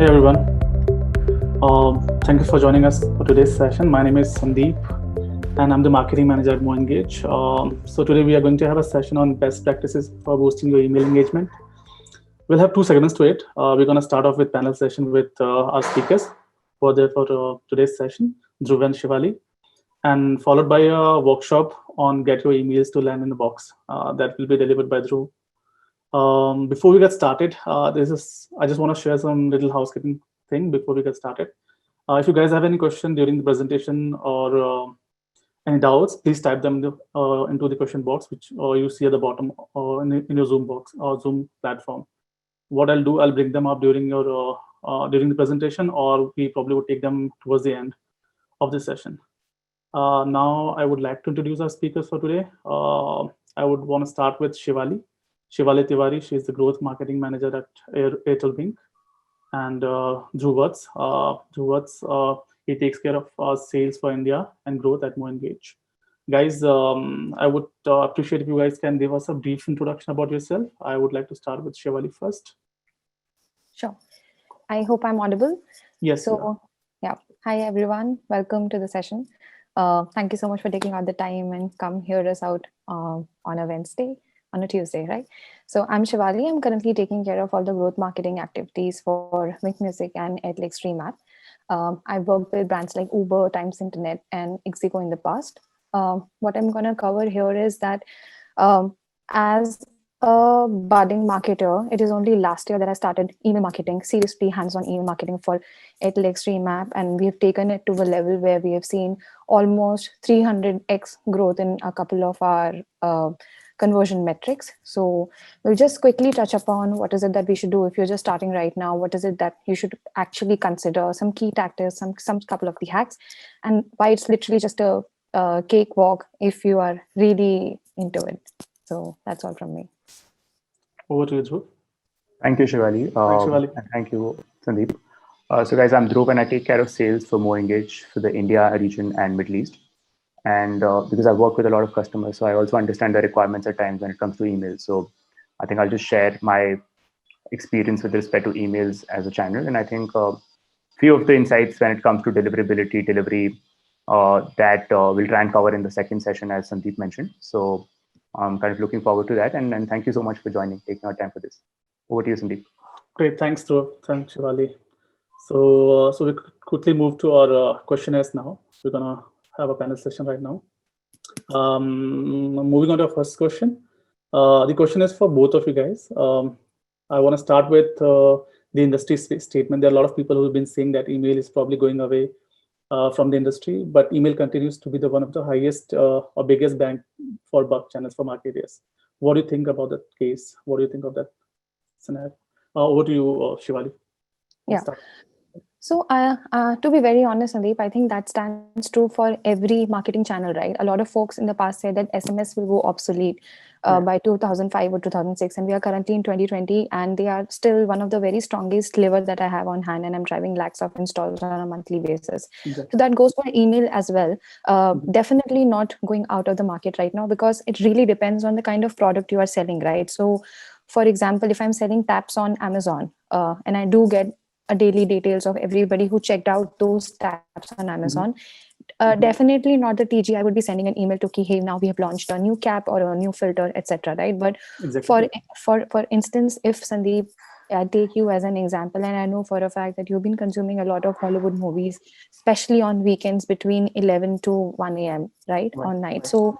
Hey everyone, thank you for joining us for today's session. My name is Sandeep and I'm the marketing manager at MoEngage. So today we are going to have a session on best practices for boosting your email engagement. We'll have two segments to it. We're going to start off with panel session with our speakers who are there for today's session, Dhruv and Shivali, and followed by a workshop on get your emails to land in the box that will be delivered by Dhruv. Before we get started, I just want to share some little housekeeping thing before we get started. If you guys have any question during the presentation or any doubts, please type them into the question box, which you see at the bottom in your Zoom box or Zoom platform. What I'll do, I'll bring them up during during the presentation, or we probably would take them towards the end of the session. Now, I would like to introduce our speakers for today. I would want to start with Shivali. Shivali Tiwari, she is the growth marketing manager at Airtel Wink. And Dhruv Watts, he takes care of sales for India and growth at MoEngage. Guys, I would appreciate if you guys can give us a brief introduction about yourself. I would like to start with Shivali first. Sure. I hope I'm audible. Yes. So, yeah. Hi, everyone. Welcome to the session. Thank you so much for taking out the time and come hear us out on a Tuesday, right? So I'm Shivali. I'm currently taking care of all the growth marketing activities for Wink Music and Airtel Extreme app. I've worked with brands like Uber, Times Internet, and Ixigo in the past. What I'm going to cover here is that as a budding marketer, it is only last year that I started email marketing, seriously hands-on email marketing for Airtel Extreme app, and we have taken it to a level where we have seen almost 300x growth in a couple of our conversion metrics. So we'll just quickly touch upon what is it that we should do if you're just starting right now. What is it that you should actually consider? Some key tactics, some couple of the hacks, and why it's literally just a cakewalk if you are really into it. So that's all from me. Over to you, Dhruv. Thank you, Shivali. Thanks, Shivali. And thank you, Sandeep. So guys, I'm Dhruv and I take care of sales for MoEngage for the India region and Middle East. And because I work with a lot of customers, so I also understand the requirements at times when it comes to emails. So I think I'll just share my experience with respect to emails as a channel. And I think few of the insights when it comes to deliverability, delivery, that we'll try and cover in the second session, as Sandeep mentioned. So I'm kind of looking forward to that. And thank you so much for joining, taking our time for this. Over to you, Sandeep. Great, thanks, Dhruv. Thanks, Shivali. So we quickly move to our questionnaires now. We're gonna have a panel session right now. Moving on to our first question. The question is for both of you guys. I want to start with the industry statement. There are a lot of people who have been saying that email is probably going away from the industry, but email continues to be the one of the highest or biggest bank for buck channels for marketers. What do you think about that case? What do you think of that scenario? Over to you, Shivali. Yeah. So to be very honest, Sandeep, I think that stands true for every marketing channel, right? A lot of folks in the past said that SMS will go obsolete by 2005 or 2006, and we are currently in 2020, and they are still one of the very strongest lever that I have on hand, and I'm driving lakhs of installs on a monthly basis. Exactly. So that goes for email as well. Definitely not going out of the market right now, because it really depends on the kind of product you are selling, right? So for example, if I'm selling taps on Amazon, and I do get daily details of everybody who checked out those taps on Amazon, definitely not the TG. I would be sending an email to Ki, hey, now we have launched a new cap or a new filter, etc. Right? But exactly. for instance, if Sandeep, I take you as an example, and I know for a fact that you've been consuming a lot of Hollywood movies, especially on weekends between 11 to 1 a.m. Right on night. Right. So.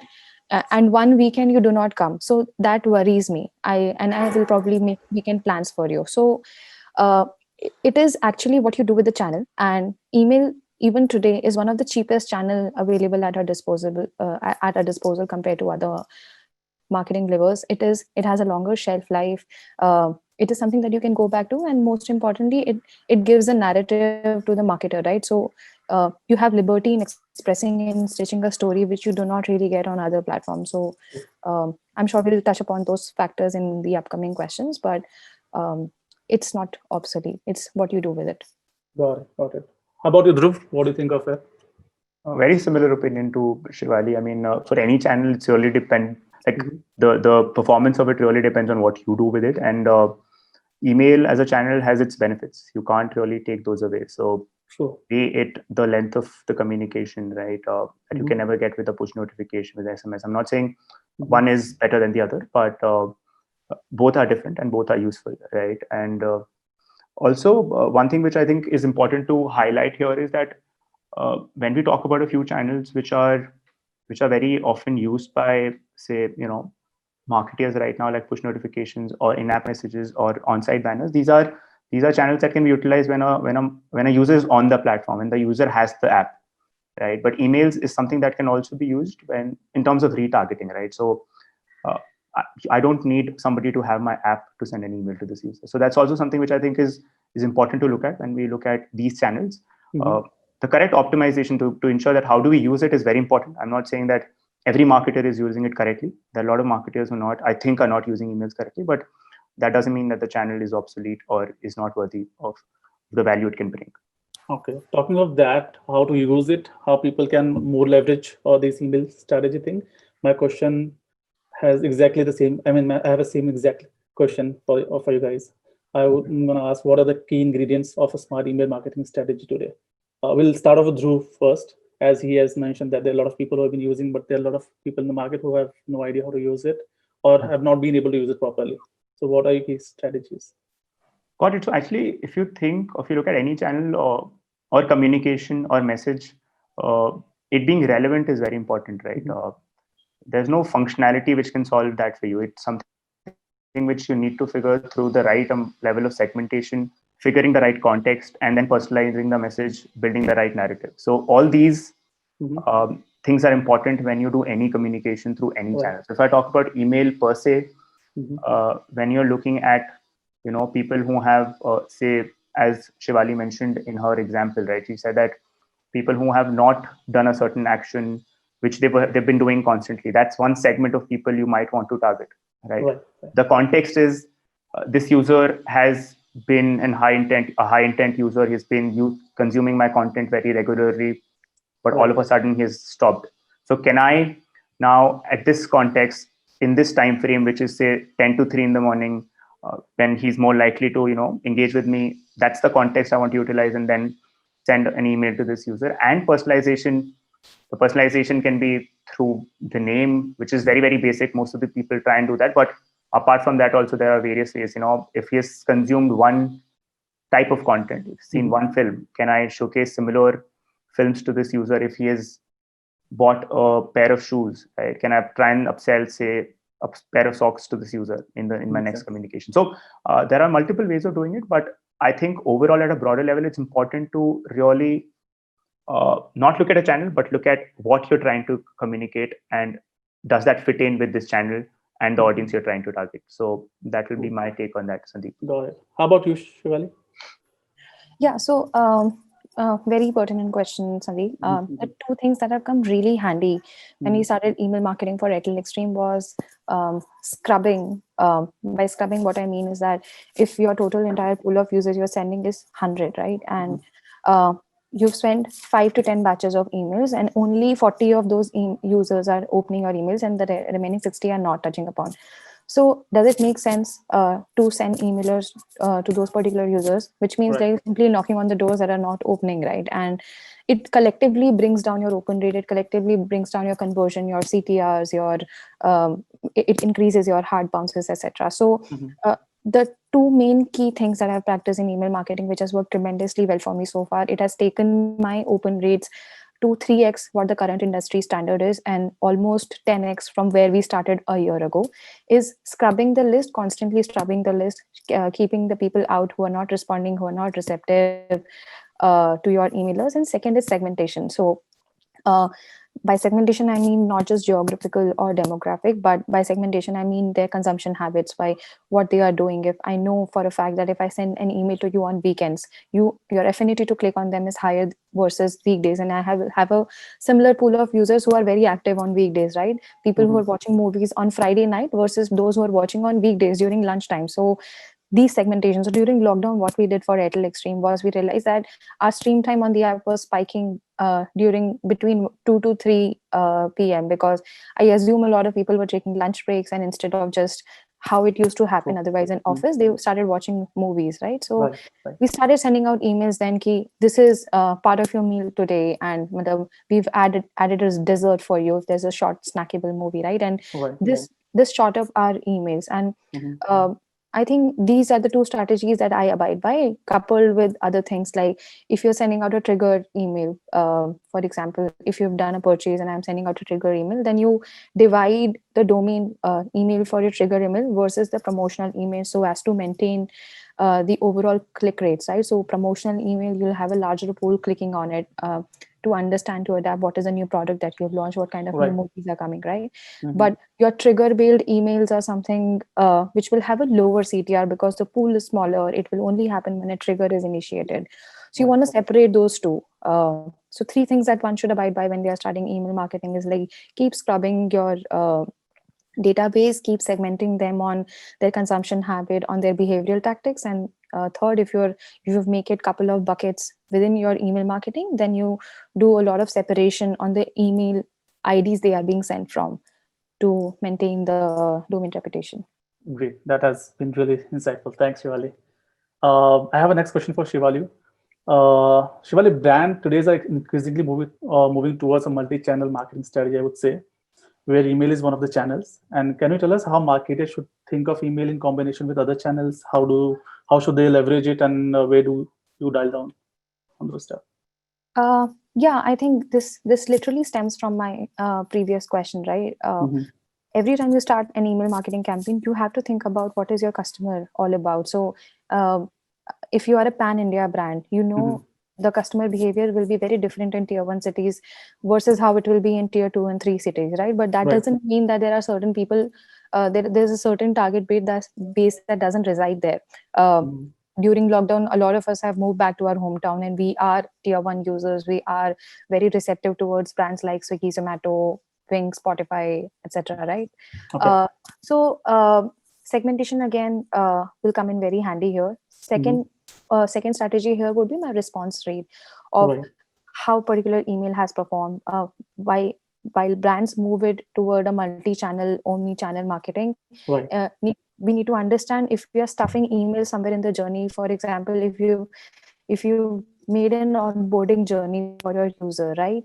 And one weekend you do not come, so that worries me. I will probably make weekend plans for you. So it is actually what you do with the channel, and email even today is one of the cheapest channel available at our disposal compared to other marketing levers. It has a longer shelf life. It is something that you can go back to, and most importantly, it gives a narrative to the marketer, right? So you have liberty in expressing and stitching a story which you do not really get on other platforms. So I'm sure we'll touch upon those factors in the upcoming questions, but it's not obsolete. It's what you do with it. Got it. How about you, Dhruv? What do you think of it? Very similar opinion to Shivali. I mean, for any channel, it's really depend. Like the performance of it really depends on what you do with it, and email as a channel has its benefits. You can't really take those away. So Sure. be it the length of the communication, right? That you can never get with a push notification with SMS. I'm not saying one is better than the other, but both are different and both are useful, right? And also, one thing which I think is important to highlight here is that when we talk about a few channels which are very often used by, say, marketers right now, like push notifications or in-app messages or on-site banners, these are channels that can be utilized when a user is on the platform and the user has the app, right? But emails is something that can also be used when in terms of retargeting, right? So I don't need somebody to have my app to send an email to this user. So that's also something which I think is important to look at when we look at these channels. The correct optimization to ensure that how do we use it is very important. I'm not saying that every marketer is using it correctly. There are a lot of marketers who I think are not using emails correctly, but that doesn't mean that the channel is obsolete or is not worthy of the value it can bring. Okay. Talking of that, how to use it, how people can more leverage or this email strategy thing. My question has exactly the same. I mean, I have the same exact question for you guys. I'm going to ask, what are the key ingredients of a smart email marketing strategy today? We'll start off with Dhruv first, as he has mentioned that there are a lot of people who have been using, but there are a lot of people in the market who have no idea how to use it or have not been able to use it properly. So what are your key strategies? Got it. So actually, if you look at any channel or communication or message, it being relevant is very important, right? There's no functionality which can solve that for you. It's something which you need to figure through the right level of segmentation, figuring the right context, and then personalizing the message, building the right narrative. So all these things are important when you do any communication through any channel. So if I talk about email per se, when you're looking at people who have say, as Shivali mentioned in her example, right? She said that people who have not done a certain action which they've been doing constantly, that's one segment of people you might want to target, right? The context is this user has been a high intent user. He's been consuming my content very regularly, but all of a sudden he's stopped. So can I now, at this context, in this time frame, which is say 10 to 3 in the morning, when he's more likely to engage with me, that's the context I want to utilize, and then send an email to this user. And personalization, the personalization can be through the name, which is very, very basic. Most of the people try and do that, but apart from that, also there are various ways. If he has consumed one type of content, if seen one film, can I showcase similar films to this user? If he has bought a pair of shoes, right, can I try and upsell, say, a pair of socks to this user in my next communication? So there are multiple ways of doing it, but I think overall at a broader level, it's important to really not look at a channel, but look at what you're trying to communicate, and does that fit in with this channel and the audience you're trying to target. So that will be my take on that, Sandeep. Got it. How about you, Shivali? Yeah, so very pertinent question, Sandeep. The two things that have come really handy when we started email marketing for Airtel Xtreme was scrubbing. By scrubbing, what I mean is that if your total entire pool of users you're sending is 100, right? And you've sent 5 to 10 batches of emails, and only 40 of those users are opening your emails, and the remaining 60 are not touching upon. So does it make sense to send emailers to those particular users, which means they're simply knocking on the doors that are not opening, right? And it collectively brings down your open rate, it collectively brings down your conversion, your CTRs, it increases your hard bounces, etc. So the two main key things that I've practiced in email marketing, which has worked tremendously well for me so far, it has taken my open rates to 3x what the current industry standard is, and almost 10x from where we started a year ago, is scrubbing the list, constantly scrubbing the list, keeping the people out who are not responding, who are not receptive to your emailers. And second is segmentation. So by segmentation, I mean not just geographical or demographic, but by segmentation, I mean their consumption habits, by what they are doing. If I know for a fact that if I send an email to you on weekends, your affinity to click on them is higher versus weekdays. And I have a similar pool of users who are very active on weekdays, right? People who are watching movies on Friday night versus those who are watching on weekdays during lunchtime. So these segmentations. So during lockdown, what we did for Airtel Xtreme was we realized that our stream time on the app was spiking during between 2 to 3 p.m. because I assume a lot of people were taking lunch breaks, and instead of just how it used to happen True. otherwise in office. They started watching movies, right? So Right. we started sending out emails then ki this is part of your meal today, and we've added as dessert for you if there's a short snackable movie, right? And Right. this short of our emails. And Mhm. I think these are the two strategies that I abide by, coupled with other things like if you're sending out a trigger email, for example, if you've done a purchase and I'm sending out a trigger email, then you divide the domain email for your trigger email versus the promotional email so as to maintain the overall click rates, right? So promotional email, you'll have a larger pool clicking on it to understand, to adapt what is a new product that you've launched, what kind of new Right. movies are coming, right? Mhm. But your trigger based emails are something which will have a lower CTR because the pool is smaller. It will only happen when a trigger is initiated. So you want to separate those two. So three things that one should abide by when they are starting email marketing is like keep scrubbing your database, keep segmenting them on their consumption habit, on their behavioral tactics, and third, if you've make it couple of buckets within your email marketing, then you do a lot of separation on the email IDs they are being sent from to maintain the domain reputation. Great. That has been really insightful. Thanks, Shivali. I have a next question for Shivali. Shivali, brand today is like increasingly moving towards a multi-channel marketing strategy, I would say, where email is one of the channels. And can you tell us how marketers should think of email in combination with other channels? How should they leverage it, and where do you dial down on those stuff? Yeah, I think this literally stems from my previous question, right? Mhm. Every time you start an email marketing campaign, you have to think about what is your customer all about. So uh, if you are a pan India brand, you know the customer behavior will be very different in tier 1 cities versus how it will be in tier 2 and 3 cities, right? But that Right. doesn't mean that there are certain people, there's a certain target base that doesn't reside there. Mhm. During lockdown, a lot of us have moved back to our hometown, and we are tier 1 users. We are very receptive towards brands like Swiggy, Zomato, Wing, Spotify, etc., right? Okay. So segmentation again will come in very handy here. Second strategy here would be my response rate of Right. how particular email has performed. Why While brands move it toward a multi-channel, omni-channel marketing, Right. we need to understand if we are stuffing email somewhere in the journey. For example, if you made an onboarding journey for your user, right?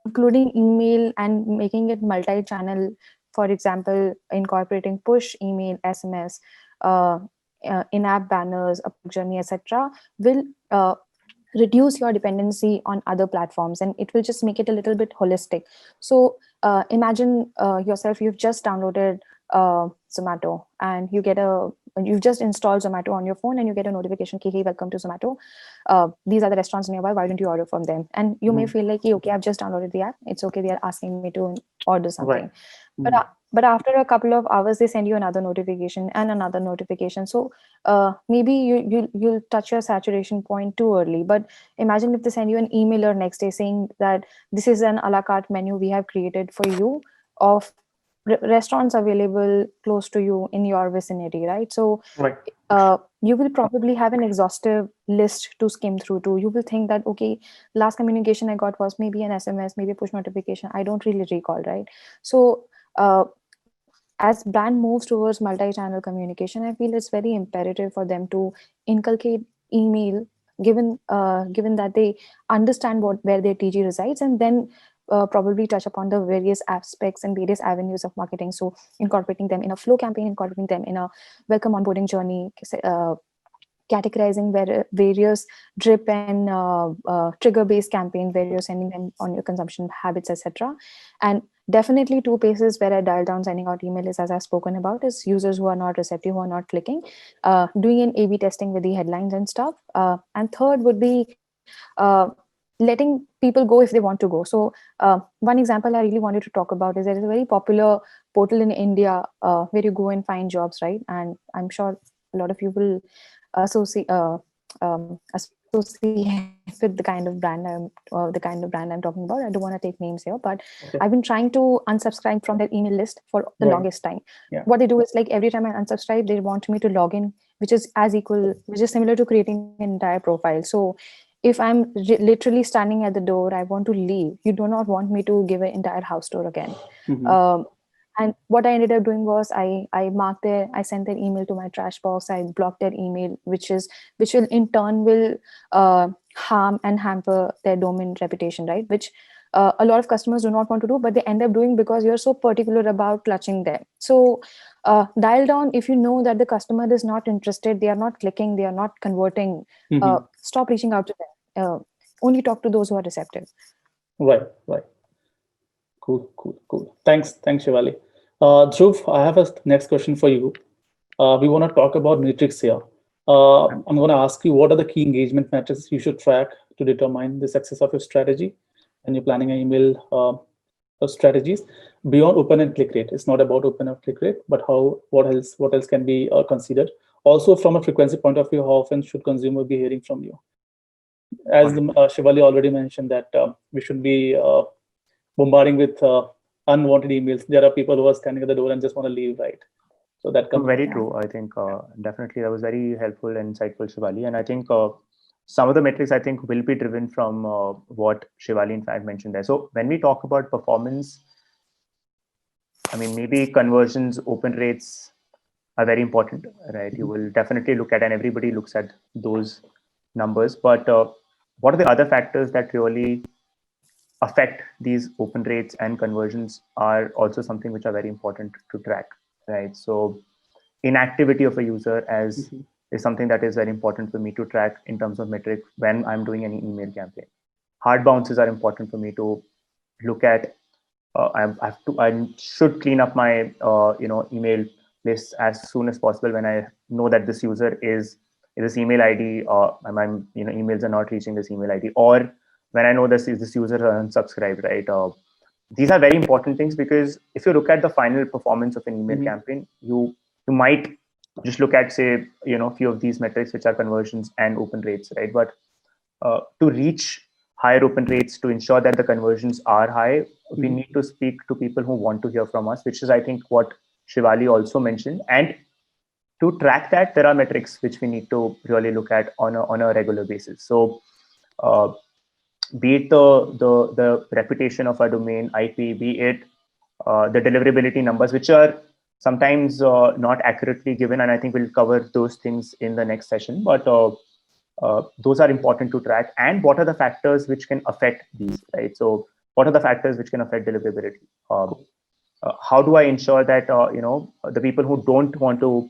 Including email and making it multi-channel, for example, incorporating push email, SMS, uh, in-app banners, a journey, etc., will reduce your dependency on other platforms, and it will just make it a little bit holistic. So imagine yourself, you've just downloaded Zomato, and you've just installed Zomato on your phone, and you get a notification, hey, welcome to Zomato. These are the restaurants nearby, why don't you order from them? And you may Mhm. feel like, hey, okay, I've just downloaded the app, it's okay, they are asking me to order something. Right. But Mhm. but after a couple of hours, they send you another notification and another notification. So maybe you'll touch your saturation point too early. But imagine if they send you an emailer next day saying that this is an a la carte menu we have created for you of restaurants available close to you in your vicinity, right? So Right. you will probably have an exhaustive list to skim through to. You will think that, okay, last communication I got was maybe an SMS, maybe a push notification, I don't really recall, right? So uh, as brand moves towards multi-channel communication, I feel it's very imperative for them to inculcate email, given that they understand where their TG resides, and then probably touch upon the various aspects and various avenues of marketing. So incorporating them in a flow campaign, incorporating them in a welcome onboarding journey, categorizing various drip and trigger based campaign where you're sending them on your consumption habits, etc. And definitely two places where I dial down sending out email is, as I've spoken about, is users who are not receptive, who are not clicking, doing an A/B testing with the headlines and stuff. And third would be letting people go if they want to go. So one example I really wanted to talk about is there is a very popular portal in India where you go and find jobs, right? And I'm sure a lot of you will associate with the kind of brand I'm talking about. I don't want to take names here, but Okay. I've been trying to unsubscribe from their email list for the Right. longest time. Yeah. What they do is, like, every time I unsubscribe, they want me to log in, which is similar to creating an entire profile. So if I'm literally standing at the door, I want to leave. You do not want me to give an entire house tour again. Mhm. Um, And what I ended up doing was I sent their email to my trash box. I blocked their email, which will in turn will harm and hamper their domain reputation, right? Which a lot of customers do not want to do, but they end up doing because you're so particular about clutching them. So dial down if you know that the customer is not interested, they are not clicking, they are not converting. Stop reaching out to them. Only talk to those who are receptive. Right, right. Cool. Thanks, Shivali. Dhruv, I have a next question for you. We want to talk about metrics here. I'm going to ask you what are the key engagement metrics you should track to determine the success of your strategy when you're planning an email strategies beyond open and click rate. It's not about open and click rate, but what else can be considered. Also, from a frequency point of view, how often should consumer be hearing from you? As Shivali already mentioned that we should be bombarding with unwanted emails. There are people who are standing at the door and just want to leave, right? So that comes very true. I think definitely that was very helpful and insightful, Shivali. And I think some of the metrics I think will be driven from what Shivali in fact mentioned there. So when we talk about performance, I mean, maybe conversions, open rates are very important, right? You will definitely look at, and everybody looks at those numbers. But what are the other factors that really affect these open rates and conversions are also something which are very important to track, right? So inactivity of a user is something that is very important for me to track in terms of metric when I'm doing any email campaign. Hard bounces are important for me to look at. I should clean up my email list as soon as possible when I know that this user is this email ID or my emails are not reaching this email ID, or when I know this user is unsubscribed, right? These are very important things because if you look at the final performance of an email campaign, you might just look at, say, few of these metrics, which are conversions and open rates, right? But to reach higher open rates, to ensure that the conversions are high, we need to speak to people who want to hear from us, which is, I think, what Shivali also mentioned. And to track that, there are metrics which we need to really look at on a regular basis. So be it the reputation of our domain, IP, be it the deliverability numbers, which are sometimes not accurately given. And I think we'll cover those things in the next session. But those are important to track. And what are the factors which can affect these, right? So what are the factors which can affect deliverability? How do I ensure that, the people who don't want to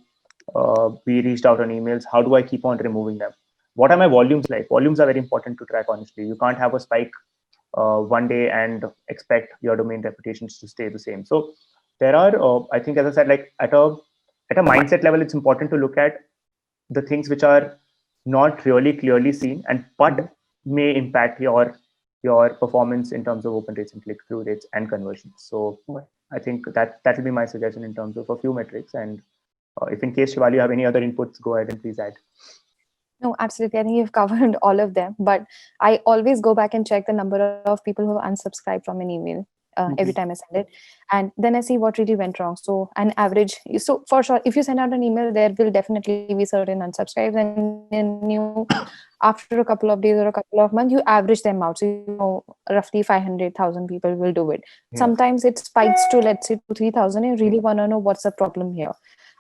be reached out on emails, how do I keep on removing them? What are my volumes like? Volumes are very important to track, honestly. You can't have a spike one day and expect your domain reputations to stay the same. So there are, I think, as I said, like at a mindset level, it's important to look at the things which are not really clearly seen but may impact your performance in terms of open rates and click-through rates and conversions. So I think that will be my suggestion in terms of a few metrics. And if in case, Shivali, you have any other inputs, go ahead and please add. No, absolutely. I think you've covered all of them, but I always go back and check the number of people who unsubscribe from an email every time I send it. And then I see what really went wrong. So an average, so for sure, if you send out an email, there will definitely be certain unsubscribes, and then you, after a couple of days or a couple of months, you average them out. So roughly 500,000 people will do it. Yeah. Sometimes it spikes to, let's say, 3,000. You really want to know what's the problem here.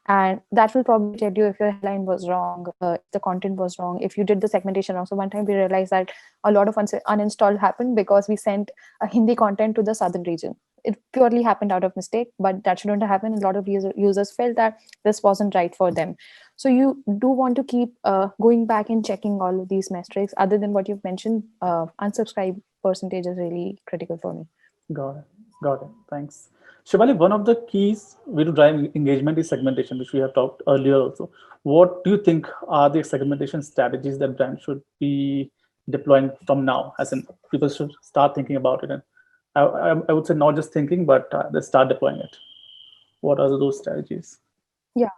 And that will probably tell you if your headline was wrong, if the content was wrong, if you did the segmentation wrong. So one time we realized that a lot of uninstall happened because we sent a Hindi content to the southern region. It purely happened out of mistake, but that shouldn't have happened. A lot of users felt that this wasn't right for them. So you do want to keep going back and checking all of these metrics. Other than what you've mentioned, unsubscribe percentage is really critical for me. Got it. Thanks. Shivali, one of the keys way to drive engagement is segmentation, which we have talked earlier also. What do you think are the segmentation strategies that brands should be deploying from now? As in, people should start thinking about it. And I would say not just thinking, but they start deploying it. What are those strategies? Yeah.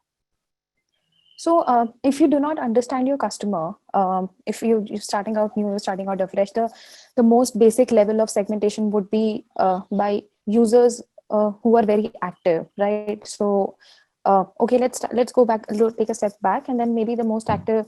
So if you do not understand your customer, if you're starting out new, starting out afresh, the most basic level of segmentation would be by users who are very active, right? So okay, let's go back, take a step back, and then maybe the most active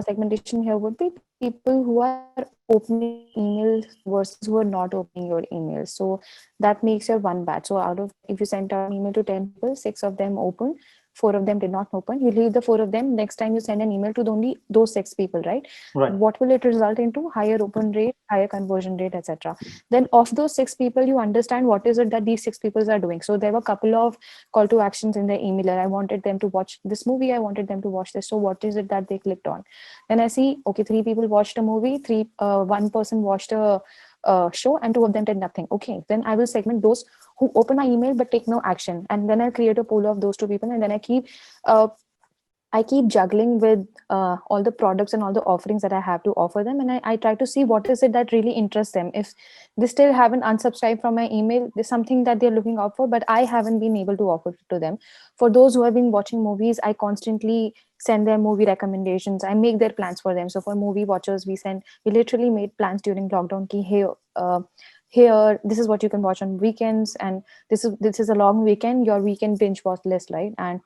segmentation here would be people who are opening emails versus who are not opening your emails. So that makes your one batch. So out of, if you sent out an email to 10 people, 6 of them open, 4 of them did not open. You leave the 4 of them. Next time you send an email to only those 6 people, right? Right. What will it result into? Higher open rate, higher conversion rate, etc. Then of those 6 people, you understand what is it that these 6 people are doing. So there were a couple of call to actions in the emailer. I wanted them to watch this movie. I wanted them to watch this. So what is it that they clicked on? Then I see, okay, 3 people watched a movie, one person watched a show, and 2 of them did nothing. Okay, then I will segment those who open my email but take no action, and then I create a pool of those 2 people, and then I keep juggling with all the products and all the offerings that I have to offer them. And I try to see what is it that really interests them. If they still haven't unsubscribed from my email, there's something that they're looking out for, but I haven't been able to offer it to them. For those who have been watching movies, I constantly send them movie recommendations. I make their plans for them. So for movie watchers, we literally made plans during lockdown. Ki, hey, here, this is what you can watch on weekends, and this is a long weekend, your weekend binge watch list, right? And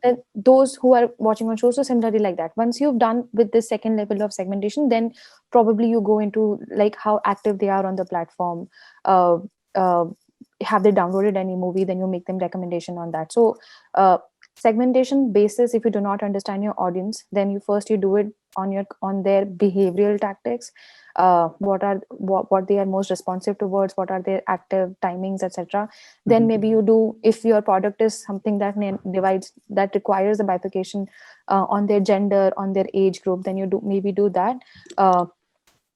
then those who are watching on shows, so similarly like that. Once you've done with this second level of segmentation, then probably you go into like how active they are on the platform. uh, uh, have they downloaded any movie? Then you make them recommendation on that. So segmentation basis, if you do not understand your audience, then you do it on their behavioral tactics. What they are most responsive towards, what are their active timings, etc. Then maybe you do, if your product is something that divides, that requires a bifurcation on their gender, on their age group, then you do that.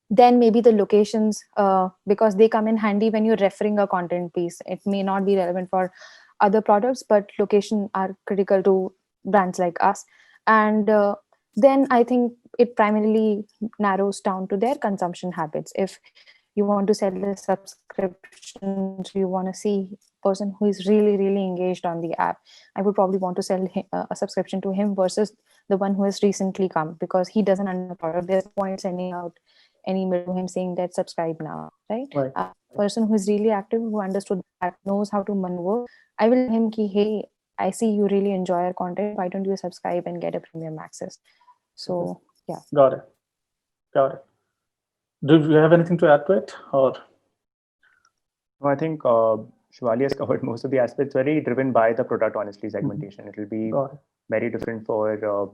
Then maybe the locations, because they come in handy when you're referring a content piece. It may not be relevant for other products, but location are critical to brands like us. And then I think it primarily narrows down to their consumption habits. If you want to sell a subscription, so you want to see person who is really really engaged on the app, I would probably want to sell a subscription to him versus the one who has recently come, because he doesn't understand the product. There's no point sending out an email to him saying that subscribe now, right? Right. A person who is really active, who understood that, knows how to maneuver, I will tell him ki, hey, I see you really enjoy our content, why don't you subscribe and get a premium access? So yeah. Got it. Do you have anything to add to it, or? No, I think Shivali has covered most of the aspects. Very driven by the product, honestly. Segmentation. It will be very different for a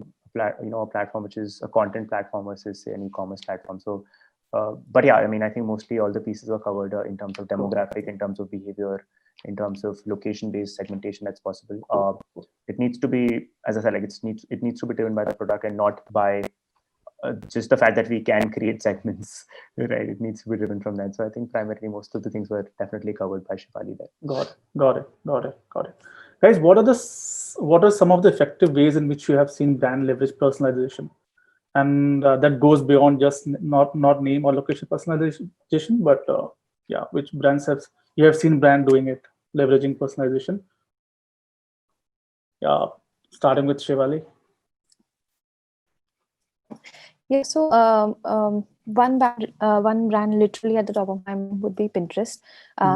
platform which is a content platform versus say, an e-commerce platform. So, but yeah, I mean, I think mostly all the pieces were covered in terms of demographic, in terms of behavior, in terms of location-based segmentation that's possible. It needs to be, as I said, like it needs to be driven by the product and not by just the fact that we can create segments, right? It needs to be driven from that. So I think primarily most of the things were definitely covered by Shivali there. Got it. Guys, what are some of the effective ways in which you have seen brand leverage personalization, and that goes beyond just not name or location personalization, but which brands you have seen brand doing it, leveraging personalization? Yeah, starting with Shivali. Yeah, so one brand literally at the top of my mind would be Pinterest.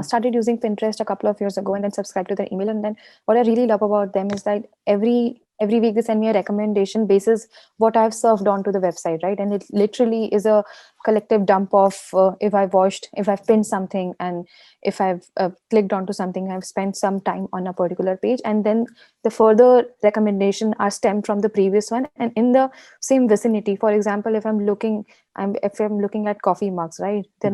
Started using Pinterest a couple of years ago, and then subscribed to their email. And then what I really love about them is that every week they send me a recommendation basis what I've served onto the website, right? And it literally is a collective dump of if I've pinned something, and if I've clicked onto something, I've spent some time on a particular page, and then the further recommendation are stemmed from the previous one and in the same vicinity. For example, if I'm looking at coffee mugs, right? The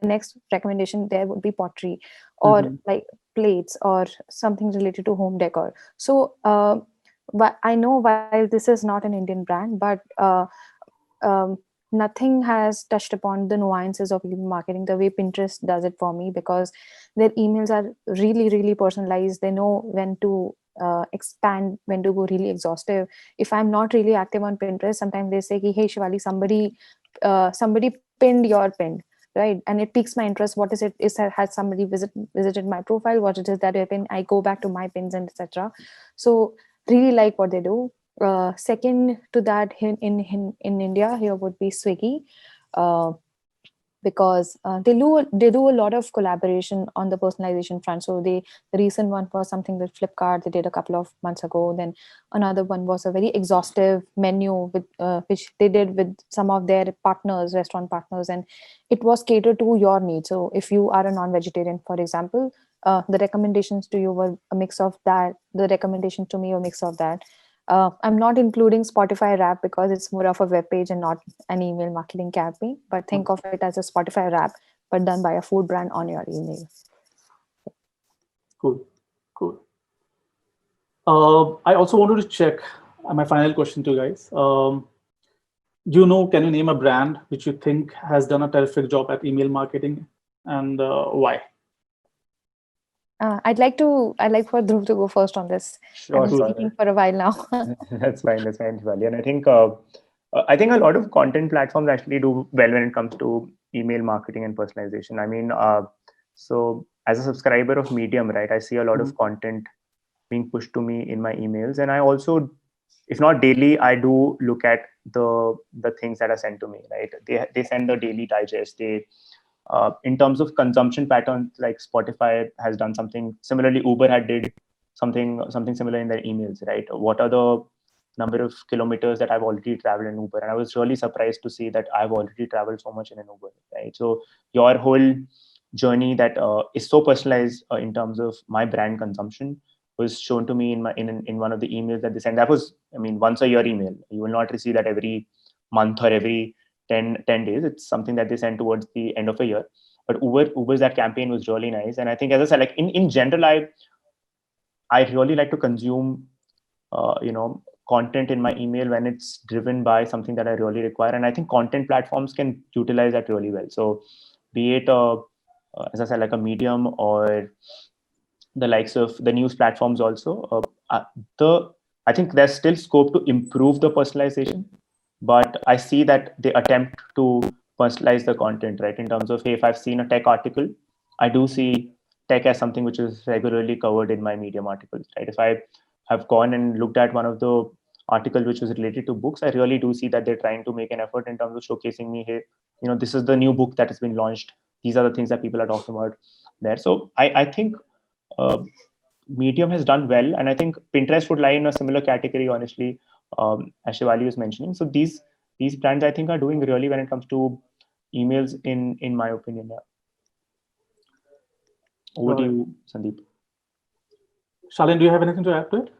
next recommendation there would be pottery, or like plates, or something related to home decor. So but I know, while this is not an Indian brand, but nothing has touched upon the nuances of email marketing the way Pinterest does it for me, because their emails are really really personalized. They know when to expand, when to go really exhaustive. If I'm not really active on Pinterest, sometimes they say, hey Shivali, somebody pinned your pin, right? And it piques my interest. What is it? Has somebody visited my profile? What it is that I pin? I go back to my pins and etc. So really like what they do. Second to that, in India, here would be Swiggy. because they do a lot of collaboration on the personalization front. So the recent one was something with Flipkart they did a couple of months ago. Then another one was a very exhaustive menu with which they did with some of their partners, restaurant partners, and it was catered to your needs. So if you are a non-vegetarian, for example, the recommendations to you were a mix of that. The recommendation to me were a mix of that. I'm not including Spotify Wrap because it's more of a web page and not an email marketing campaign. But think of it as a Spotify Wrap, but done by a food brand on your email. Cool. Cool. I also wanted to check my final question to you guys. Can you name a brand which you think has done a terrific job at email marketing, and why? I'd like for Dhruv to go first on this. Sure, I've been sure. speaking for a while now. That's fine, Shivali. And I think a lot of content platforms actually do well when it comes to email marketing and personalization. I mean, so as a subscriber of Medium, right, I see a lot of content being pushed to me in my emails, and I also, if not daily, I do look at the things that are sent to me. Right, they send the daily digest. They in terms of consumption patterns, like Spotify has done something similarly. Uber had did something similar in their emails, right? What are the number of kilometers that I've already traveled in Uber? And I was really surprised to see that I've already traveled so much in an Uber, right? So your whole journey that is so personalized in terms of my brand consumption was shown to me in one of the emails that they sent. That was, I mean, once a year email. You will not receive that every month or every 10 days. It's something that they send towards the end of a year. But Uber's that campaign was really nice. And I think, as I said, like in general, I really like to consume content in my email when it's driven by something that I really require. And I think content platforms can utilize that really well. So be it as I said, like a Medium or the likes of the news platforms also, I think there's still scope to improve the personalization, but I see that they attempt to personalize the content, right? In terms of, hey, if I've seen a tech article, I do see tech as something which is regularly covered in my Medium articles, right? If I have gone and looked at one of the articles which was related to books, I really do see that they're trying to make an effort in terms of showcasing me, hey, this is the new book that has been launched. These are the things that people are talking about there. So I think Medium has done well, and I think Pinterest would lie in a similar category, honestly, as Shivali was mentioning. So these brands, I think, are doing really when it comes to emails, in my opinion. Yeah. Over to you, Sandeep. Shalin, do you have anything to add to it?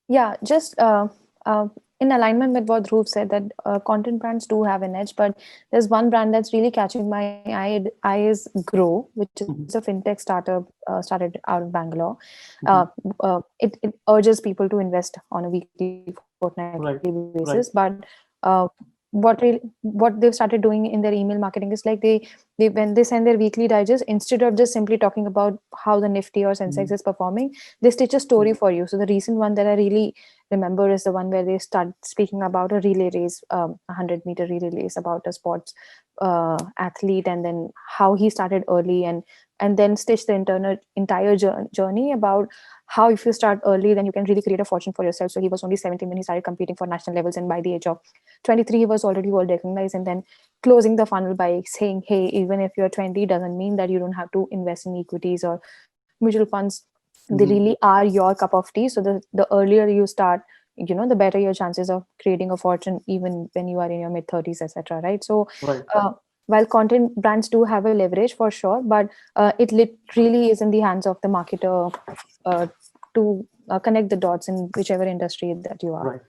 Yeah, just in alignment with what Dhruv said, that content brands do have an edge, but there's one brand that's really catching my eye is Grow, which is a fintech startup started out of Bangalore. It urges people to invest on a weekly, fortnightly basis, but what they've started doing in their email marketing is like they when they send their weekly digest, instead of just simply talking about how the Nifty or Sensex is performing, they stitch a story for you. So the recent one that I really remember is the one where they start speaking about a relay race, 100-meter relay race, about a sports athlete, and then how he started early, and then stitch the entire journey about how if you start early, then you can really create a fortune for yourself. So he was only 17 when he started competing for national levels, and by the age of 23, he was already world recognized. And then closing the funnel by saying, hey, even if you're 20, doesn't mean that you don't have to invest in equities or mutual funds. They really are your cup of tea. So the earlier you start, the better your chances of creating a fortune, even when you are in your mid 30s, etc. Right? So while content brands do have a leverage for sure, but it really is in the hands of the marketer to connect the dots in whichever industry that you are. Right.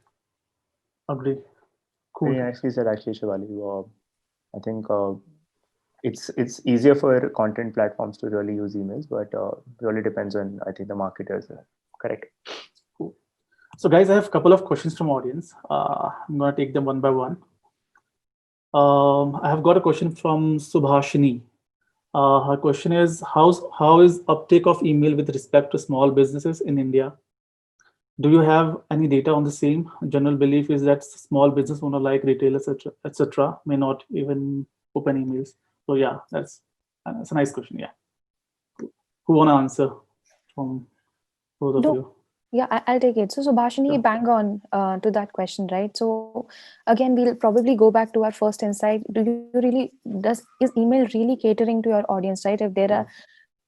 Agree. Cool. Yeah, actually said, Shivali. I think it's easier for content platforms to really use emails, but really depends on, I think, the marketers. Correct. Cool. So guys, I have a couple of questions from audience. I'm going to take them one by one. I have got a question from Subhashini. Her question is, how is uptake of email with respect to small businesses in India? Do you have any data on the same? General belief is that small business owner like retailers, etc., may not even open emails. So yeah, that's a nice question. Yeah. Who want to answer from both of you? Yeah, I'll take it. So Subhashini, Sure. bang on to that question, right? So again, we'll probably go back to our first insight. Do you really is email really catering to your audience, right? If there are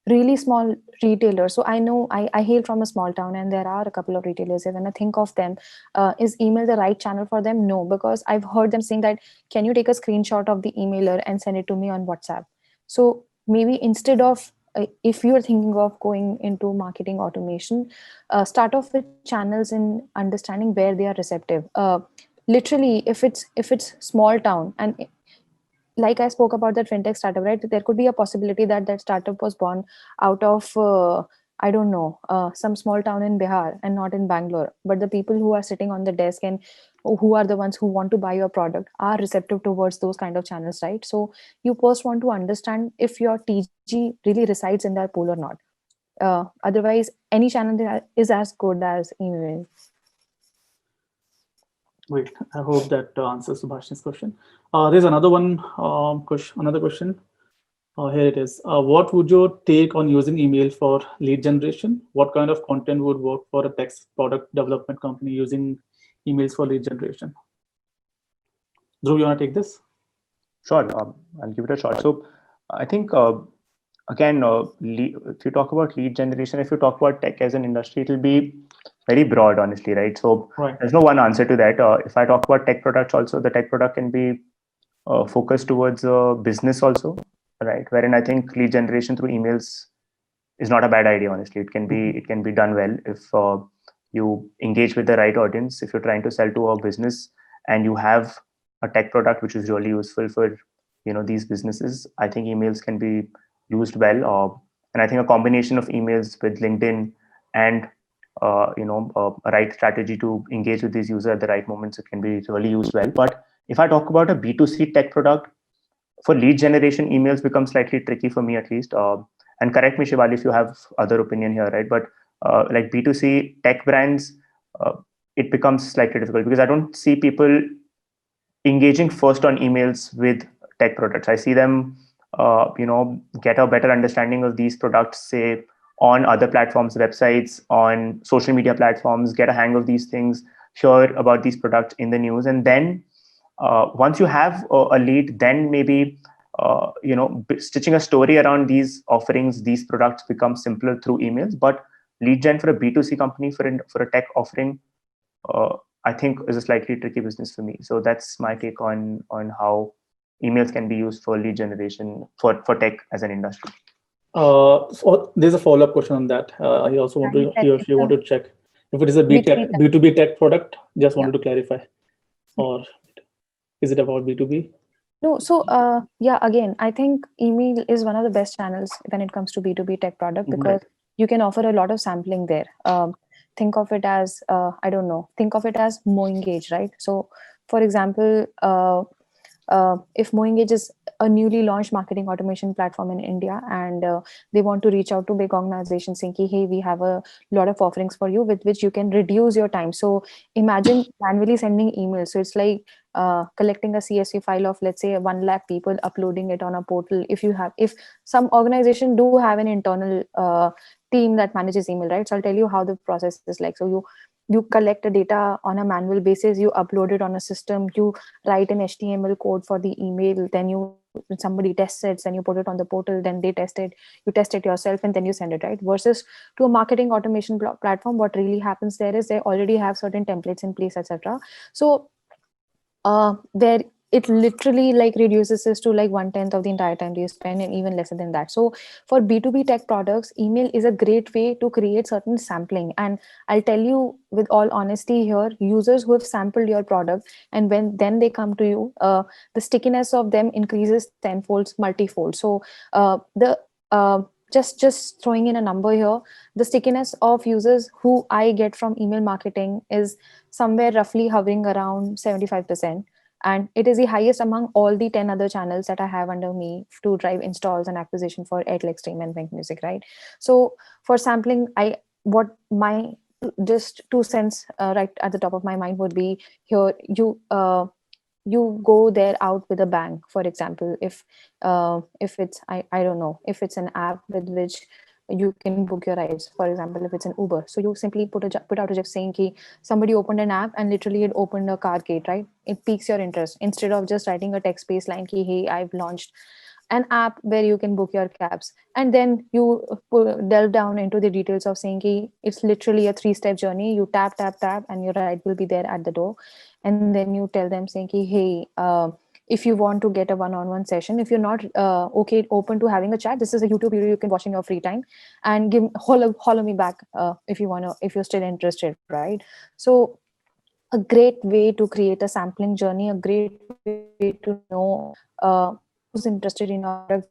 really small retailers, so I know I hail from a small town, and there are a couple of retailers. When I think of them, is email the right channel for them? No, because I've heard them saying that, can you take a screenshot of the emailer and send it to me on WhatsApp? So maybe instead of if you're thinking of going into marketing automation, start off with channels in understanding where they are receptive. Literally, if it's small town, and like I spoke about that fintech startup, right? There could be a possibility that that startup was born out of I don't know, some small town in Bihar and not in Bangalore. But the people who are sitting on the desk and who are the ones who want to buy your product are receptive towards those kind of channels, right? So you first want to understand if your TG really resides in that pool or not. Otherwise, any channel is as good as email. Great. I hope that answers Subhashini's question. There's another one question. Another question. Here it is. What would your take on using email for lead generation? What kind of content would work for a text product development company using emails for lead generation? Dhruv, you want to take this? Sure, I'll give it a shot. So I think again, if you talk about lead generation, if you talk about tech as an industry, it will be very broad, honestly, right? So Right. there's no one answer to that. If I talk about tech products, also the tech product can be focused towards business also, right? Wherein I think lead generation through emails is not a bad idea, honestly. It can be done well if you engage with the right audience. If you're trying to sell to a business and you have a tech product which is really useful for these businesses, I think emails can be used well. And I think a combination of emails with LinkedIn and a right strategy to engage with these users at the right moments, it can be really used well. But if I talk about a B2C tech product, for lead generation, emails become slightly tricky for me, at least. And correct me, Shivali, if you have other opinion here, right? But like B2C tech brands, uh, it becomes slightly difficult because I don't see people engaging first on emails with tech products. I see them, get a better understanding of these products, say on other platforms, websites, on social media platforms, get a hang of these things, hear about these products in the news, and then once you have a lead, then maybe stitching a story around these offerings, these products become simpler through emails. But lead gen for a B2C company for a tech offering, uh, I think is a slightly tricky business for me. So that's my take on how emails can be used for lead generation for tech as an industry. So there's a follow-up question on that. I also want to, he or she wanted to check if it is a B2B tech. B2B tech product. Just wanted Yeah. to clarify, or is it about B2B? No, so yeah, again, I think email is one of the best channels when it comes to B2B tech product, because you can offer a lot of sampling there. Think of it as I don't know, think of it as MoEngage, right? So for example, if MoEngage is a newly launched marketing automation platform in India, and they want to reach out to big organizations saying, hey, we have a lot of offerings for you with which you can reduce your time. So imagine manually sending emails. So it's like collecting a CSV file of, let's say, 1 lakh people, uploading it on a portal. If some organization do have an internal team that manages email, right? So I'll tell you how the process is like. So you collect the data on a manual basis, you upload it on a system, you write an HTML code for the email, then somebody tests it, then you put it on the portal, then they test it, you test it yourself, and then you send it, right? Versus to a marketing automation platform, what really happens there is they already have certain templates in place, etc. So there it literally like reduces this to like 1/10 of the entire time you spend, and even lesser than that. So for B2B tech products, email is a great way to create certain sampling. And I'll tell you with all honesty here, users who have sampled your product and when then they come to you, the stickiness of them increases tenfold, multifold. So the just throwing in a number here, the stickiness of users who I get from email marketing is somewhere roughly hovering around 75%. And it is the highest among all the 10 other channels that I have under me to drive installs and acquisition for Airtel Extreme and Wink Music, right? So for sampling, what my just 2 cents right at the top of my mind would be here, you go there out with a bang. For example, if it's I don't know, if it's an app with which you can book your rides. For example, if it's an Uber, so you simply put out a GIF saying ki somebody opened an app and literally it opened a car gate, right? It piques your interest instead of just writing a text-based line ki hey, I've launched an app where you can book your cabs, and then you delve down into the details of saying ki it's literally a 3-step journey. You tap and your ride will be there at the door, and then you tell them saying ki hey, if you want to get a one-on-one session, if you're not open to having a chat, this is a YouTube video you can watch in your free time, and holler me back if you're still interested, right? So a great way to create a sampling journey, a great way to know who's interested in your product.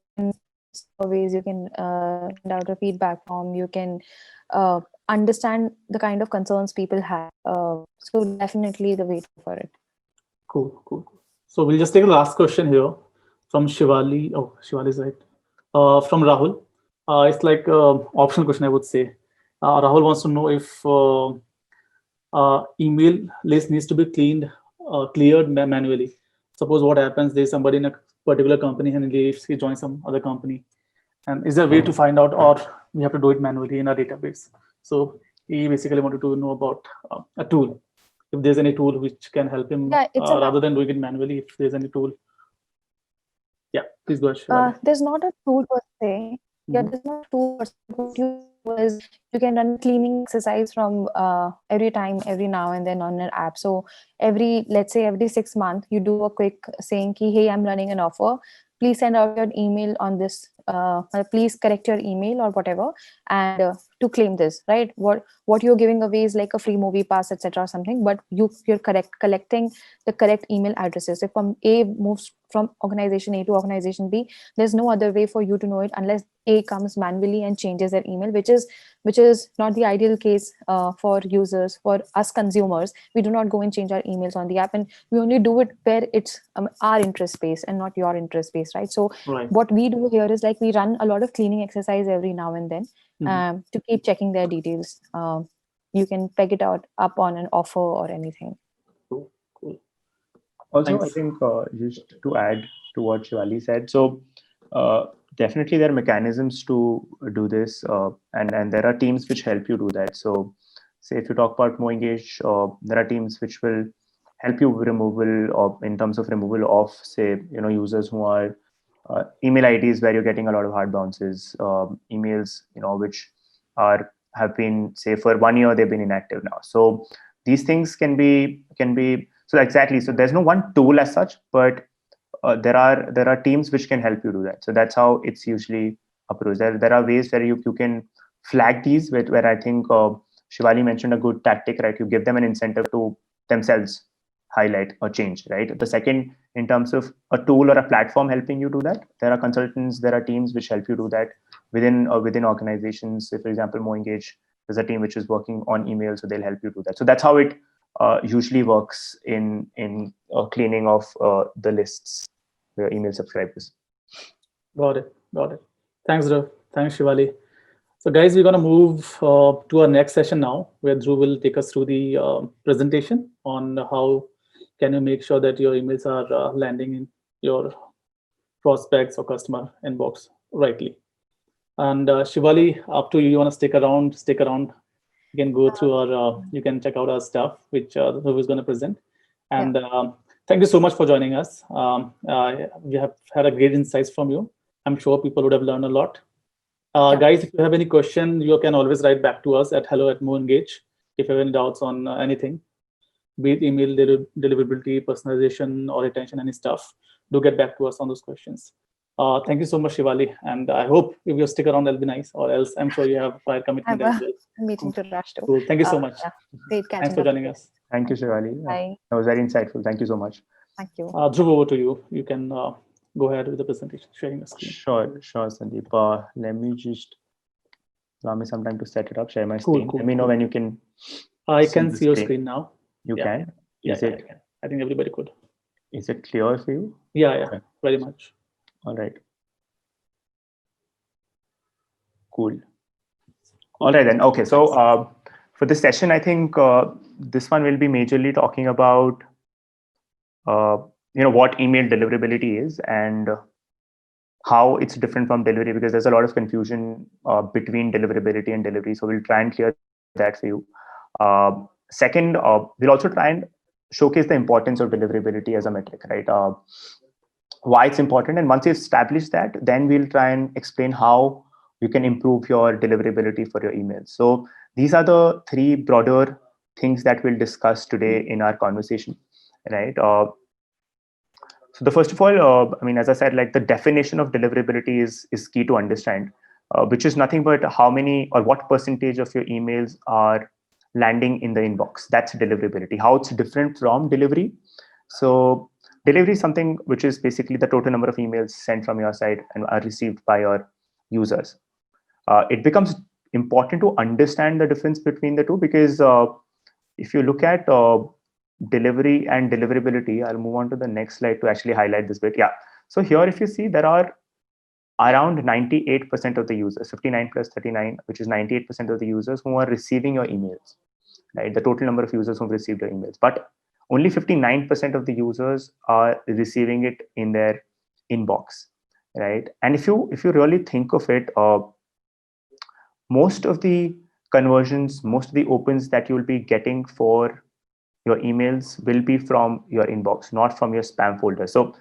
Ways you can send out a feedback form, you can understand the kind of concerns people have, so definitely the way for it. Cool. So we'll just take the last question here from Shivali. Oh, Shivali is right. From Rahul. It's like optional question, I would say. Rahul wants to know if email list needs to be cleared manually. Suppose what happens, there's somebody in a particular company and leaves, he joins some other company. And is there a way to find out, or we have to do it manually in our database? So he basically wanted to know about a tool. If there's any tool which can help him, rather than doing it manually, if there's any tool. Yeah, please go ahead. There's not a tool per se. Yeah, there's not a tool per se. What you do is you can run a cleaning exercise from every now and then on an app. So let's say every 6 months, you do a quick saying ki, hey, I'm running an offer. Please send out your email on this. Please correct your email or whatever, and to claim this, right? What you're giving away is like a free movie pass, etc. or something, but you're collecting the correct email addresses. If A moves from organization A to organization B, there's no other way for you to know it unless A comes manually and changes their email, which is not the ideal case for users. For us consumers, we do not go and change our emails on the app, and we only do it where it's our interest space and not your interest space, right? So what we do here is like we run a lot of cleaning exercise every now and then to keep checking their details. You can peg it up on an offer or anything. Cool. Also, I think just to add to what Shivali said, so definitely there are mechanisms to do this, and there are teams which help you do that. So say if you talk about MoEngage, there are teams which will help you in terms of removal of, say, users who are email IDs where you're getting a lot of hard bounces, emails, which have been, say, for 1 year, they've been inactive now. So these things can be so exactly. So there's no one tool as such, but there are teams which can help you do that. So that's how it's usually approached. There are ways where you can flag these, where I think Shivali mentioned a good tactic, right? You give them an incentive to themselves highlight or change, right? The second, in terms of a tool or a platform helping you do that, there are consultants, there are teams which help you do that within organizations. Say, for example, MoEngage, there's a team which is working on email, so they'll help you do that. So that's how it usually works in cleaning of the lists, the email subscribers. Got it. Thanks, Dhruv. Thanks, Shivali. So guys, we're going to move to our next session now, where Dhruv will take us through the presentation on how can you make sure that your emails are landing in your prospects or customer inbox rightly. And Shivali, up to you. You want to stick around? You can go through our, you can check out our stuff, which Dhruv is going to present. And thank you so much for joining us. We have had a great insights from you. I'm sure people would have learned a lot. Guys, if you have any question, you can always write back to us at hello@MoEngage if you have any doubts on anything, be it email deliverability, personalization, or retention, any stuff. Do get back to us on those questions. Thank you so much, Shivali, and I hope if you stick around, that'll be nice. Or else, I'm sure you have a prior commitment as well. Meeting to rush to. Cool. Thank you so much. Great catching Thanks for joining us. Thank you, Shivali. Bye. That was very insightful. Thank you so much. Thank you. Dhruv, over to you. You can go ahead with the presentation, sharing the screen. Sure, Sandeep. Let me just allow me some time to set it up, share my screen. Cool. Let me know when you can. I can see your screen now. You can? I can. I think everybody could. Is it clear for you? Yeah, okay. Very much. All right. Cool. All right then. Okay, so for this session, I think this one will be majorly talking about what email deliverability is and how it's different from delivery, because there's a lot of confusion between deliverability and delivery. So we'll try and clear that for you. Second, we'll also try and showcase the importance of deliverability as a metric, right? Why it's important. And once you've established that, then we'll try and explain how you can improve your deliverability for your emails. So these are the three broader things that we'll discuss today in our conversation, right? So the first of all, I mean, as I said, like the definition of deliverability is key to understand, which is nothing but how many or what percentage of your emails are landing in the inbox. That's deliverability. How it's different from delivery. So delivery is something which is basically the total number of emails sent from your side and are received by your users. It becomes important to understand the difference between the two, because if you look at delivery and deliverability, I'll move on to the next slide to actually highlight this bit. Yeah. So here, if you see, there are around 98% of the users, 59 plus 39, which is 98% of the users who are receiving your emails, right? The total number of users who've received your emails, but only 59% of the users are receiving it in their inbox, right? And if you really think of it, most of the conversions, most of the opens that you'll be getting for your emails will be from your inbox, not from your spam folder. So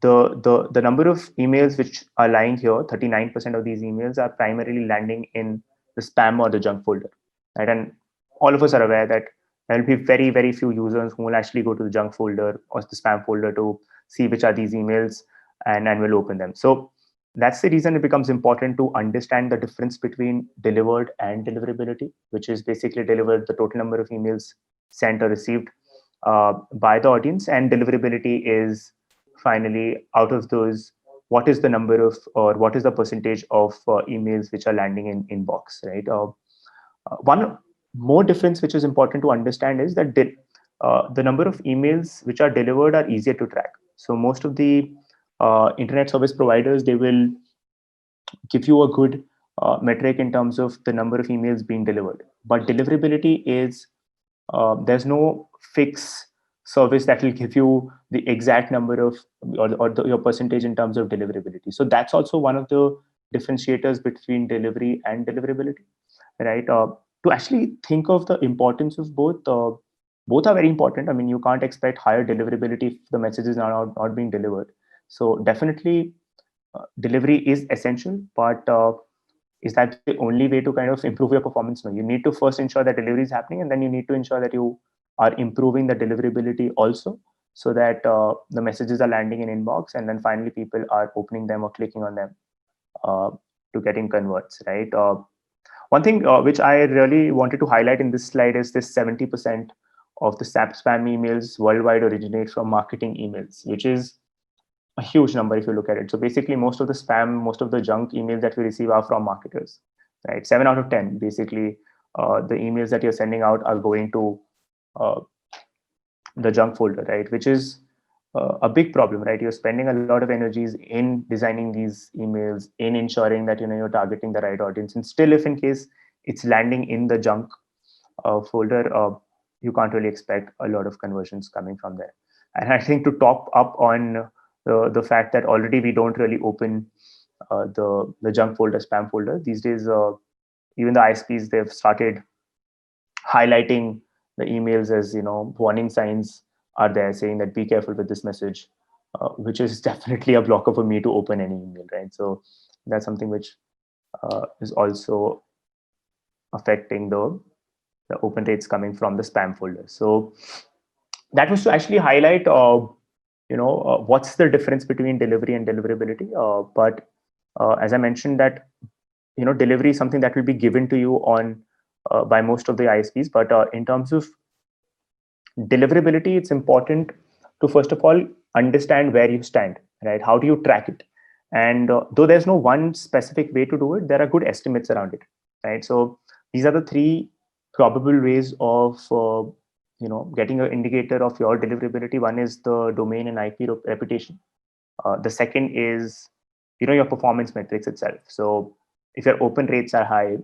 the number of emails which are lying here, 39% of these emails are primarily landing in the spam or the junk folder, right? And all of us are aware that there will be very, very few users who will actually go to the junk folder or the spam folder to see which are these emails and will open them. So that's the reason it becomes important to understand the difference between delivered and deliverability, which is basically delivered the total number of emails sent or received by the audience, and deliverability is finally out of those, what is the number of, or what is the percentage of emails which are landing in inbox, right? One more difference which is important to understand is that the number of emails which are delivered are easier to track. So most of the internet service providers, they will give you a good metric in terms of the number of emails being delivered, but deliverability is there's no fixed service that will give you the exact number of your percentage in terms of deliverability. So that's also one of the differentiators between delivery and deliverability, right? To actually think of the importance of both are very important. I mean, you can't expect higher deliverability if the messages are not being delivered. So definitely delivery is essential, but is that the only way to kind of improve your performance? No, you need to first ensure that delivery is happening, and then you need to ensure that you are improving the deliverability also, so that the messages are landing in inbox, and then finally people are opening them or clicking on them to getting converts, right? One thing which I really wanted to highlight in this slide is this 70% of the spam emails worldwide originate from marketing emails, which is a huge number if you look at it. So basically, most of the spam, most of the junk emails that we receive are from marketers, right? 7 out of 10, basically, the emails that you're sending out are going to the junk folder, right? Which is a big problem, right? You're spending a lot of energies in designing these emails, in ensuring that you're targeting the right audience, and still, if in case it's landing in the junk folder, you can't really expect a lot of conversions coming from there. And I think to top up on the fact that already we don't really open the junk folder, spam folder these days, even the ISPs, they've started highlighting the emails as, warning signs are there saying that be careful with this message, which is definitely a blocker for me to open any email, right? So that's something which is also affecting the open rates coming from the spam folder. So that was to actually highlight, what's the difference between delivery and deliverability. But as I mentioned that, delivery is something that will be given to you on by most of the ISPs. But in terms of deliverability, it's important to first of all understand where you stand, right? How do you track it? And though there's no one specific way to do it, there are good estimates around it, right? So these are the three probable ways of getting an indicator of your deliverability. One is the domain and IP reputation. The second is your performance metrics itself. So if your open rates are high,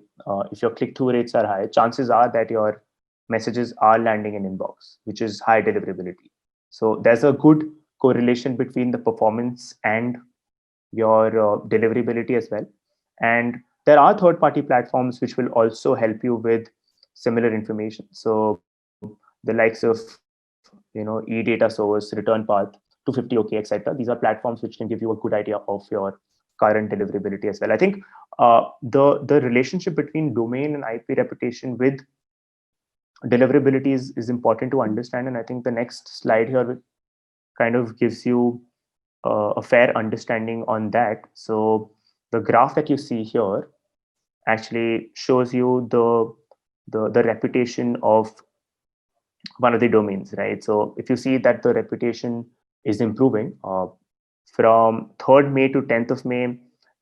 if your click-through rates are high, chances are that your messages are landing in inbox, which is high deliverability. So there's a good correlation between the performance and your deliverability as well. And there are third-party platforms which will also help you with similar information. So the likes of eData Source, Return Path, 250 OK, etc. These are platforms which can give you a good idea of your current deliverability as well. I think the relationship between domain and IP reputation with deliverability is important to understand. And I think the next slide here kind of gives you a fair understanding on that. So the graph that you see here actually shows you the reputation of one of the domains, right? So if you see that the reputation is improving from 3rd May to 10th of May,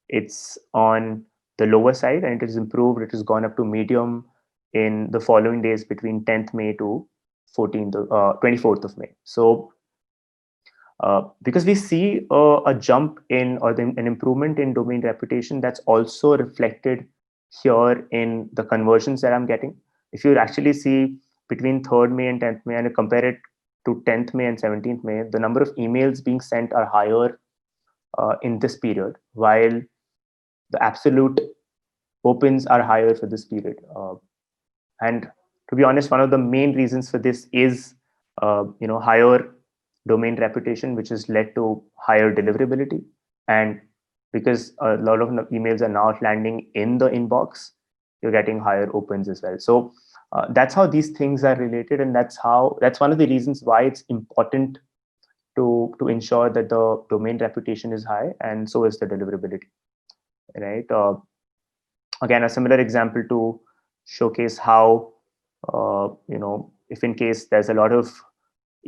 it's on the lower side and it is improved. It has gone up to medium in the following days between 10th May to 24th of May. So because we see a jump in or an improvement in domain reputation, that's also reflected here in the conversions that I'm getting. If you actually see between 3rd May and 10th May and you compare it to 10th May and 17th May, the number of emails being sent are higher in this period, while the absolute opens are higher for this period. And to be honest, one of the main reasons for this is higher domain reputation, which has led to higher deliverability. And because a lot of emails are now landing in the inbox, you're getting higher opens as well. So that's how these things are related, and that's one of the reasons why it's important to ensure that the domain reputation is high, and so is the deliverability, right? Again, a similar example to showcase how if in case there's a lot of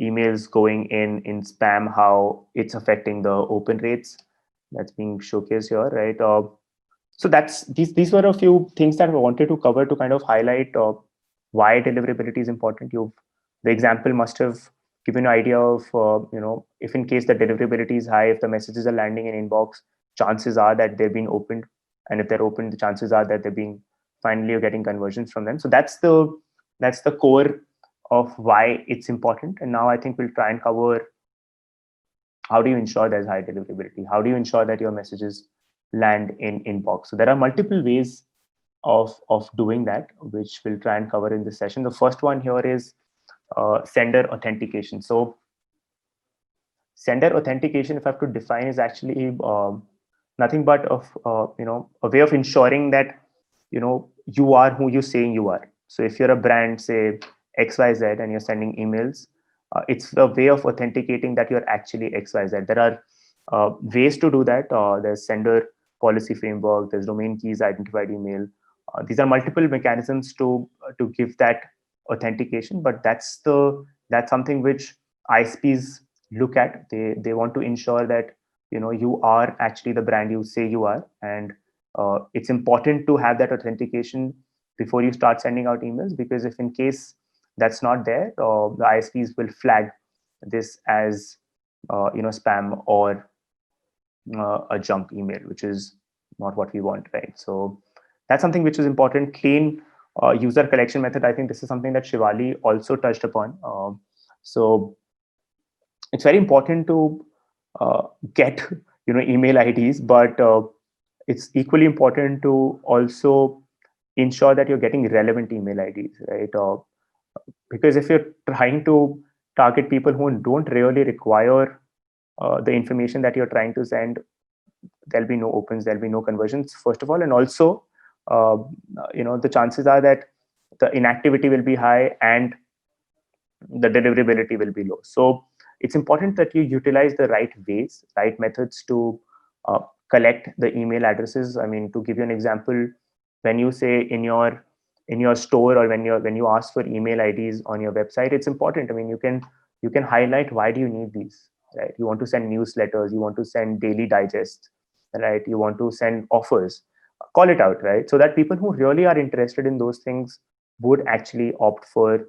emails going in spam, how it's affecting the open rates. That's being showcased here, right? So these were a few things that I wanted to cover to kind of highlight why deliverability is important. The example must have given an idea of if in case the deliverability is high, if the messages are landing in inbox, chances are that they're being opened, and if they're opened, the chances are that they're being finally you're getting conversions from them. So that's the core of why it's important. And now I think we'll try and cover how do you ensure there's high deliverability? How do you ensure that your messages land in inbox? So there are multiple ways of doing that, which we'll try and cover in this session. The first one here is sender authentication. So sender authentication, if I have to define, is actually nothing but a way of ensuring that you are who you're saying you are. So if you're a brand, say XYZ, and you're sending emails, it's a way of authenticating that you're actually XYZ. There are ways to do that. There's sender policy framework, there's domain keys identified email. These are multiple mechanisms to give that authentication, but that's something which ISPs look at. They want to ensure that you are actually the brand you say you are, and it's important to have that authentication before you start sending out emails, because if in case that's not there, the ISPs will flag this as spam or a junk email, which is not what we want, right? So that's something which is important. Clean user collection method. I think this is something that Shivali also touched upon. So it's very important to get email IDs, but it's equally important to also ensure that you're getting relevant email IDs, right? Because if you're trying to target people who don't really require the information that you're trying to send, there'll be no opens, there'll be no conversions, first of all, and also the chances are that the inactivity will be high and the deliverability will be low. So it's important that you utilize the right ways, right methods to collect the email addresses. I mean, to give you an example, when you say in your store, or when you ask for email IDs on your website, it's important. I mean, you can highlight why do you need these, right? You want to send newsletters, you want to send daily digests, right? You want to send offers, call it out, right? So that people who really are interested in those things would actually opt for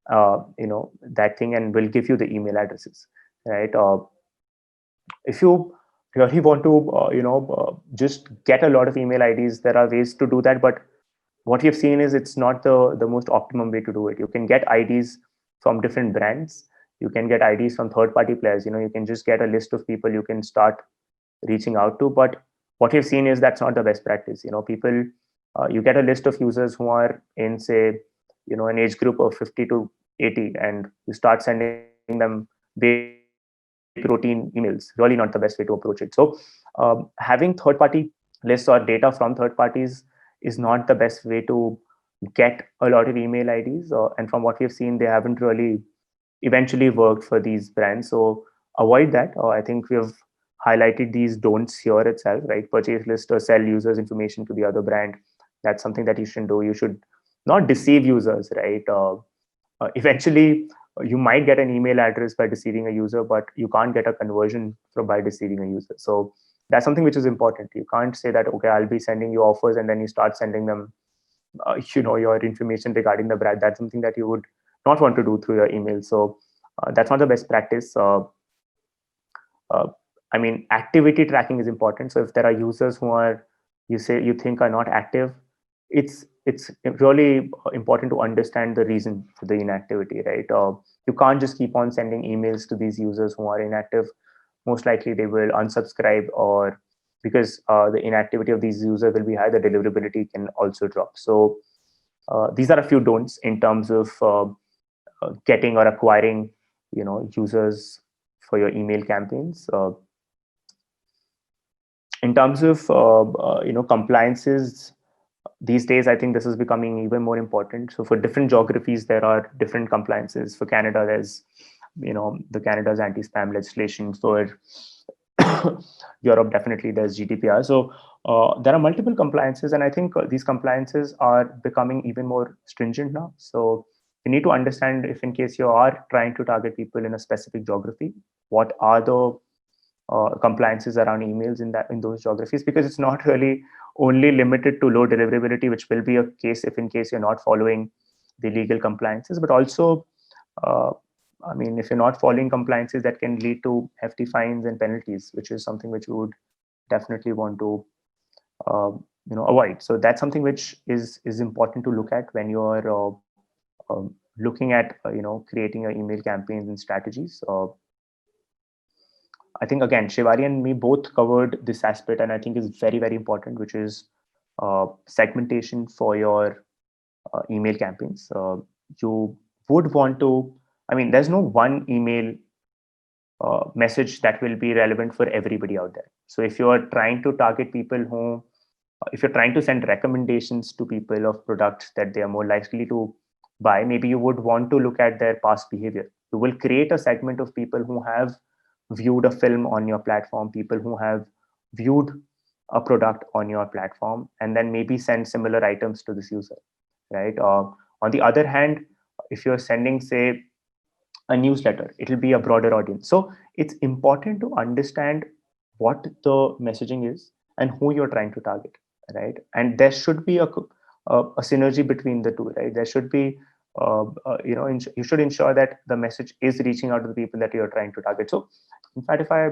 that thing and will give you the email addresses, right? If you really want to just get a lot of email IDs, there are ways to do that, but what you've seen is it's not the most optimum way to do it. You can get IDs from different brands, you can get IDs from third-party players. You can just get a list of people, you can start reaching out to. But what we've seen is that's not the best practice. People, you get a list of users who are in, say, an age group of 50 to 80, and you start sending them basic routine emails. Really not the best way to approach it. So having third-party lists or data from third parties is not the best way to get a lot of email IDs. And from what we've seen, they haven't really eventually worked for these brands. So avoid that. I think we have highlighted these don'ts here itself, right? Purchase list or sell users information to the other brand. That's something that you shouldn't do. You should not deceive users, right? Eventually, you might get an email address by deceiving a user, but you can't get a conversion by deceiving a user. So that's something which is important. You can't say that, okay, I'll be sending you offers, and then you start sending them your information regarding the brand. That's something that you would not want to do through your email. So that's not the best practice. I mean, activity tracking is important. So if there are users who are, you think are not active, it's really important to understand the reason for the inactivity, right? You can't just keep on sending emails to these users who are inactive. Most likely they will unsubscribe, or because the inactivity of these users will be high, the deliverability can also drop. So these are a few don'ts in terms of getting or acquiring users for your email campaigns. In terms of compliances, these days I think this is becoming even more important. So for different geographies, there are different compliances. For Canada, there's the Canada's anti-spam legislation. For Europe, definitely there's GDPR. So there are multiple compliances, and I think these compliances are becoming even more stringent now. So you need to understand, if in case you are trying to target people in a specific geography, what are the compliances around emails in those geographies, because it's not really only limited to low deliverability, which will be a case if in case you're not following the legal compliances, but also I mean, if you're not following compliances, that can lead to hefty fines and penalties, which is something which we would definitely want to avoid. So that's something which is important to look at when you're looking at creating your email campaigns and strategies. I think, again, Shivari and me both covered this aspect, and I think is very, very important, which is segmentation for your email campaigns. You would want to, I mean, there's no one email message that will be relevant for everybody out there. So if you're trying to target people who, if you're trying to send recommendations to people of products that they are more likely to buy, maybe you would want to look at their past behavior. You will create a segment of people who have viewed a film on your platform, people who have viewed a product on your platform, and then maybe send similar items to this user, right? On the other hand, if you're sending, say, a newsletter, it'll be a broader audience. So it's important to understand what the messaging is and who you're trying to target, right? And there should be a synergy between the two, right? There should be you should ensure that the message is reaching out to the people that you're trying to target. So in fact, if I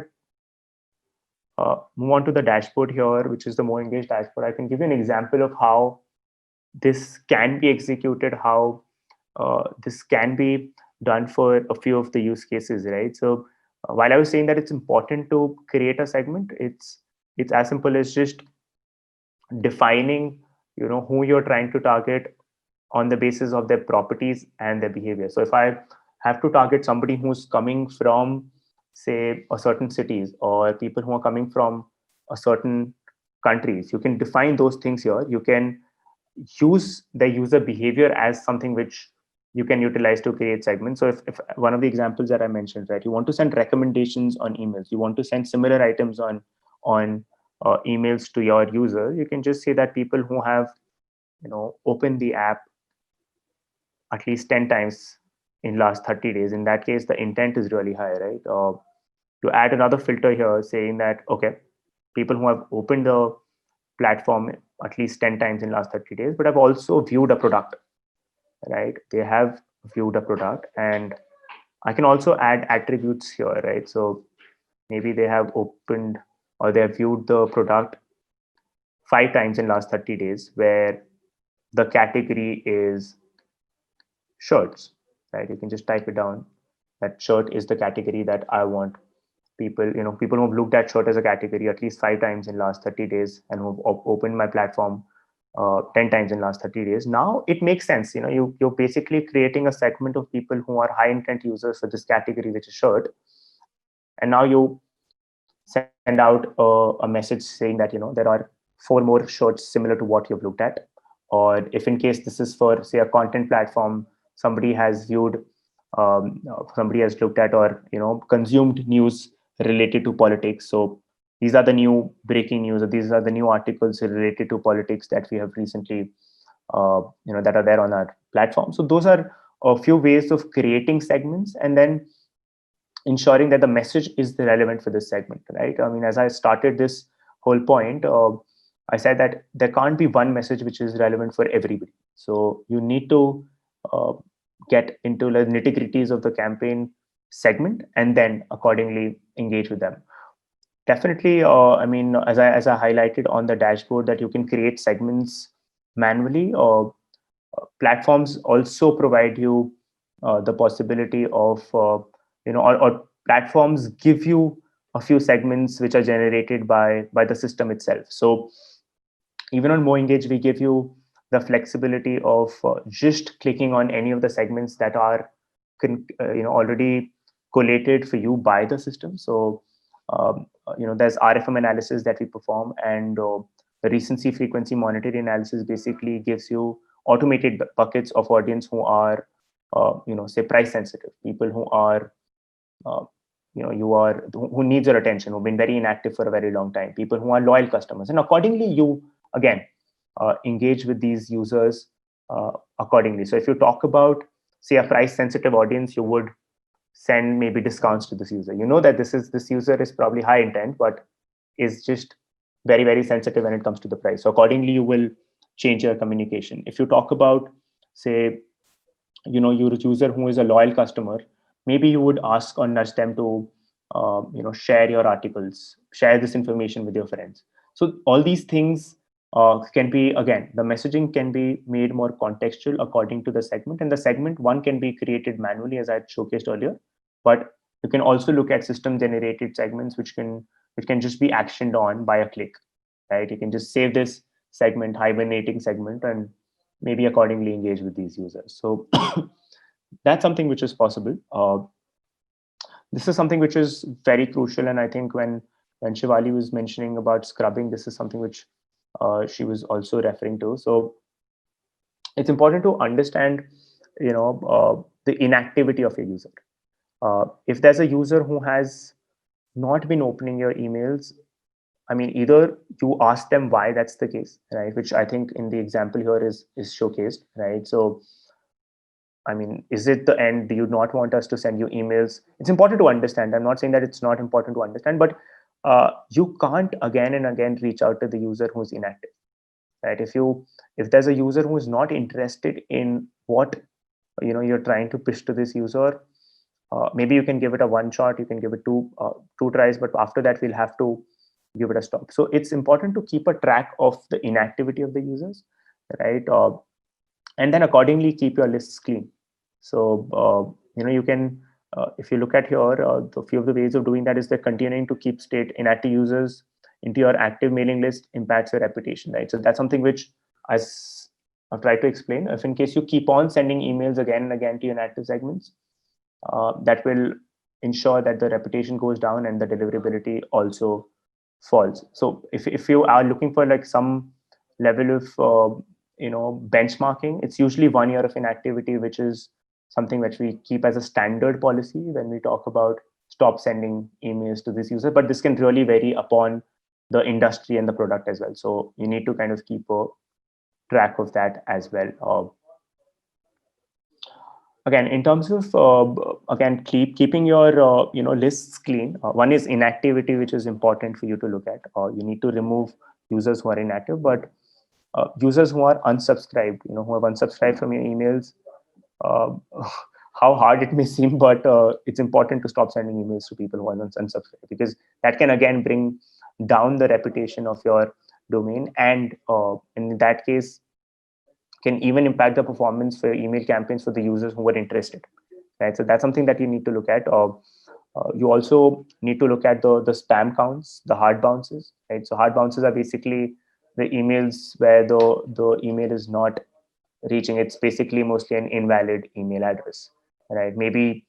move on to the dashboard here, which is the MoEngage dashboard, I can give you an example of how this can be executed, how this can be done for a few of the use cases, right? So while I was saying that it's important to create a segment, it's as simple as just defining who you're trying to target on the basis of their properties and their behavior. So if I have to target somebody who's coming from, say, a certain cities, or people who are coming from a certain countries, you can define those things here. You can use the user behavior as something which you can utilize to create segments. So if one of the examples that I mentioned, right, you want to send recommendations on emails, you want to send similar items on emails to your user, you can just say that people who have opened the app at least 10 times in last 30 days. In that case, the intent is really high, right? You add another filter here saying that, okay, people who have opened the platform at least 10 times in last 30 days, but have also viewed a product, right? They have viewed a product, and I can also add attributes here, right? So maybe they have opened or they have viewed the product 5 times in last 30 days, where the category is shirts, right? You can just type it down. That shirt is the category that I want people who've looked at shirt as a category at least 5 times in last 30 days and who've opened my platform 10 times in last 30 days. Now it makes sense. You're basically creating a segment of people who are high intent users for this category, which is shirt. And now you send out a message saying that, there are 4 more shirts similar to what you've looked at. Or if in case this is for, say, a content platform, somebody has viewed, somebody has looked at or, consumed news related to politics. So these are the new breaking news, or these are the new articles related to politics that we have recently, that are there on our platform. So those are a few ways of creating segments and then ensuring that the message is relevant for this segment, right? I mean, as I started this whole point, I said that there can't be one message which is relevant for everybody. So you need to get into the nitty-gritties of the campaign segment and then accordingly engage with them. Definitely, I mean, as I highlighted on the dashboard, that you can create segments manually. Platforms also provide you the possibility of, or platforms give you a few segments which are generated by the system itself. So even on MoEngage, we give you the flexibility of just clicking on any of the segments that are already collated for you by the system. So there's RFM analysis that we perform, and the recency frequency monetary analysis basically gives you automated buckets of audience who are say price sensitive, people who are who needs your attention, who've been very inactive for a very long time, people who are loyal customers, and accordingly you again engage with these users accordingly. So if you talk about, say, a price sensitive audience, you would send maybe discounts to this user. That this user is probably high intent, but is just very, very sensitive when it comes to the price. So accordingly, you will change your communication. If you talk about, say, your user who is a loyal customer, maybe you would ask or nudge them to share your articles, share this information with your friends. So all these things can be, again, the messaging can be made more contextual according to the segment, and the segment one can be created manually, as I had showcased earlier, but you can also look at system generated segments which can just be actioned on by a click, right? You can just save this segment, hibernating segment, and maybe accordingly engage with these users. So that's something which is possible. This is something which is very crucial, and I think when Shivali was mentioning about scrubbing, this is something which she was also referring to. So it's important to understand, the inactivity of a user. If there's a user who has not been opening your emails, I mean, either you ask them why that's the case, right? Which I think in the example here is showcased, right? So, I mean, is it the end? Do you not want us to send you emails? It's important to understand. I'm not saying that it's not important to understand, but you can't again and again reach out to the user who's inactive, right? If there's a user who is not interested in what you're trying to push to this user, maybe you can give it a one shot, you can give it two tries, but after that we'll have to give it a stop. So it's important to keep a track of the inactivity of the users, right? And then accordingly keep your lists clean. So you can, if you look at here, the few of the ways of doing that is that continuing to keep state inactive users into your active mailing list impacts your reputation, right? So that's something which, as I've tried to explain, if in case you keep on sending emails again and again to your inactive segments, that will ensure that the reputation goes down and the deliverability also falls. So if you are looking for like some level of benchmarking, it's usually 1 year of inactivity, which is something which we keep as a standard policy when we talk about stop sending emails to this user. But this can really vary upon the industry and the product as well. So you need to kind of keep a track of that as well. Again, in terms of keeping your lists clean. One is inactivity, which is important for you to look at. You need to remove users who are inactive, but users who are unsubscribed, who have unsubscribed from your emails. How hard it may seem, but it's important to stop sending emails to people who are unsubscribed, because that can again bring down the reputation of your domain, and in that case can even impact the performance for email campaigns for the users who were interested, right? So that's something that you need to look at. You also need to look at the spam counts, the hard bounces, right? So hard bounces are basically the emails where the email is not reaching. It's basically mostly an invalid email address, right? Maybe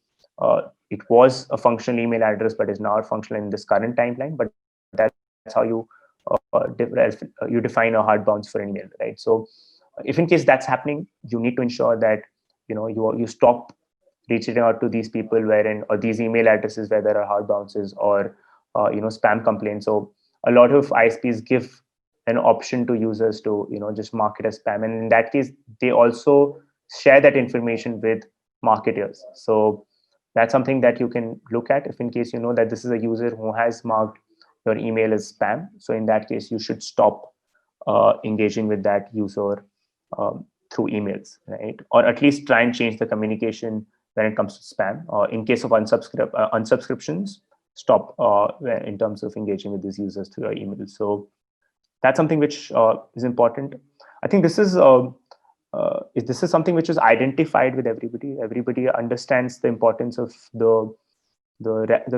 it was a functional email address, but is not functional in this current timeline. But that's how you define a hard bounce for an email, right? So if in case that's happening, you need to ensure that you stop reaching out to these people or these email addresses where there are hard bounces or spam complaints. So a lot of ISPs give an option to users to just mark it as spam, and in that case they also share that information with marketers. So that's something that you can look at if in case you know that this is a user who has marked your email as spam. So in that case you should stop engaging with that user through emails, right? Or at least try and change the communication when it comes to spam. In case of unsubscriptions, stop in terms of engaging with these users through your email. So that's something which is important. I think this is something which is identified with everybody. Everybody understands the importance of the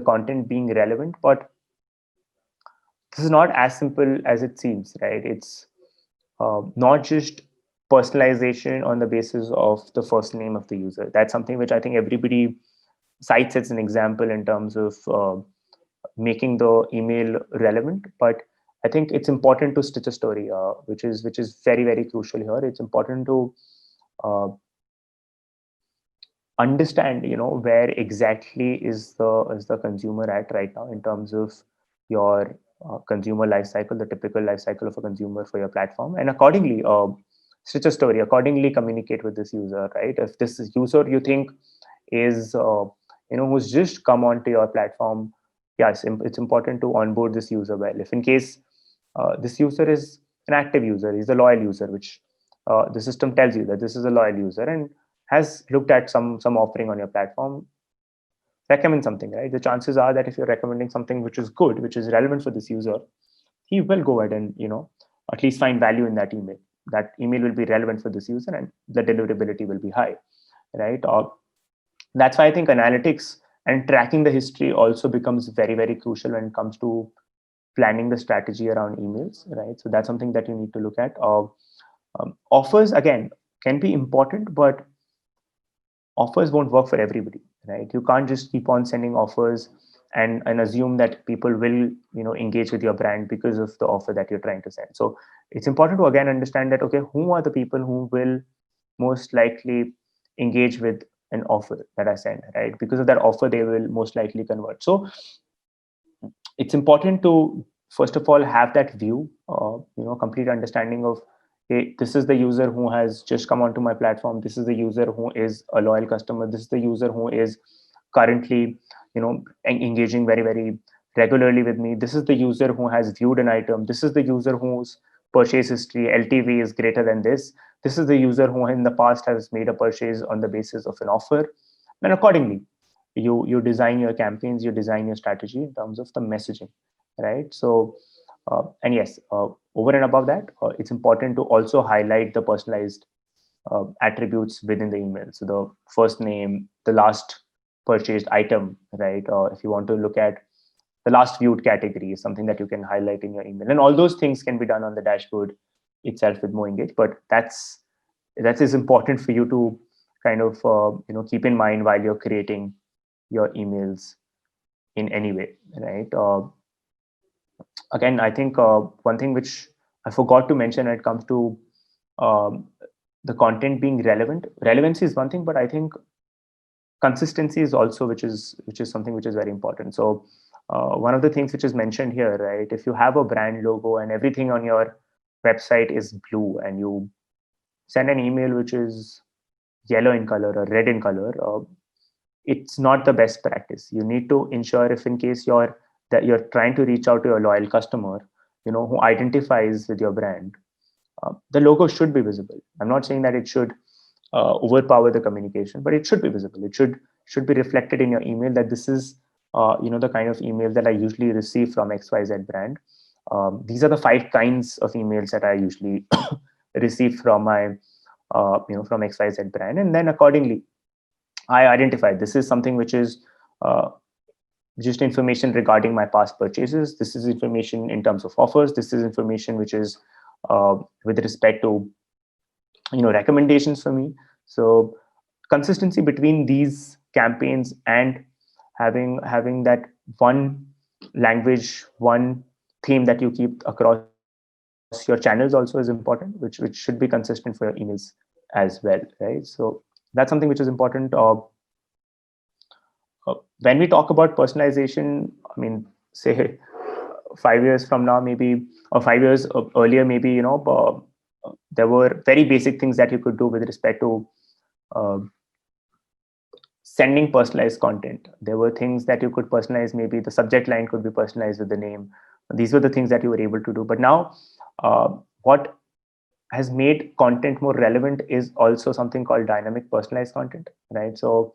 content being relevant, but this is not as simple as it seems, right? It's not just personalization on the basis of the first name of the user. That's something which I think everybody cites as an example in terms of making the email relevant. But I think it's important to stitch a story, which is very, very crucial here. It's important to understand, where exactly is the consumer at right now in terms of your consumer life cycle, the typical life cycle of a consumer for your platform, and accordingly stitch a story, accordingly communicate with this user, right? If this user you think is who's just come onto your platform, yes, it's important to onboard this user well. If in case this user is an active user, he's a loyal user, which the system tells you that this is a loyal user and has looked at some offering on your platform, recommend something, right? The chances are that if you're recommending something which is good, which is relevant for this user, he will go ahead and at least find value in that email. That email will be relevant for this user and the deliverability will be high, right? That's why I think analytics and tracking the history also becomes very, very crucial when it comes to planning the strategy around emails, right? So that's something that you need to look at. Offers, again, can be important, but offers won't work for everybody, right? You can't just keep on sending offers and assume that people will engage with your brand because of the offer that you're trying to send. So it's important to again understand that, okay, who are the people who will most likely engage with an offer that I send, right? Because of that offer, they will most likely convert. So it's important to first of all have that view, complete understanding of, hey, this is the user who has just come onto my platform. This is the user who is a loyal customer. This is the user who is currently, engaging very, very regularly with me. This is the user who has viewed an item. This is the user whose purchase history, LTV, is greater than this. This is the user who in the past has made a purchase on the basis of an offer. And accordingly, you design your campaigns, you design your strategy in terms of the messaging, right? So, and yes, over and above that, it's important to also highlight the personalized attributes within the email. So the first name, the last purchased item, right? If you want to look at the last viewed category, is something that you can highlight in your email, and all those things can be done on the dashboard itself with MoEngage. But that is important for you to kind of keep in mind while you're creating your emails in any way, right? Again, I think one thing which I forgot to mention when it comes to the content being relevant. Relevancy is one thing, but I think consistency is also, which is something which is very important. So one of the things which is mentioned here, right? If you have a brand logo and everything on your website is blue, and you send an email which is yellow in color or red in color, it's not the best practice. You need to ensure, if in case you're trying to reach out to a loyal customer, who identifies with your brand, the logo should be visible. I'm not saying that it should overpower the communication, but it should be visible. It should be reflected in your email that this is the kind of email that I usually receive from XYZ brand. These are the 5 kinds of emails that I usually receive from my from XYZ brand, and then accordingly I identify this is something which is just information regarding my past purchases. This is information in terms of offers. This is information which is with respect to recommendations for me. So consistency between these campaigns and having that one language, one theme that you keep across your channels also is important, which should be consistent for your emails as well, right? So that's something which is important. When we talk about personalization, I mean, say 5 years from now, maybe, or 5 years earlier, maybe, there were very basic things that you could do with respect to uh, sending personalized content. There were things that you could personalize. Maybe the subject line could be personalized with the name. These were the things that you were able to do. But now, what has made content more relevant is also something called dynamic personalized content, right? So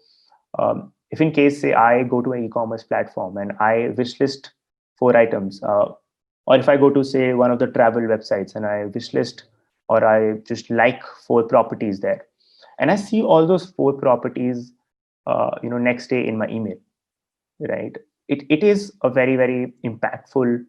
if in case, say, I go to an e-commerce platform and I wishlist 4 items, or if I go to, say, one of the travel websites and I wishlist or I just like 4 properties there, and I see all those 4 properties, next day in my email, right? It is a very, very impactful.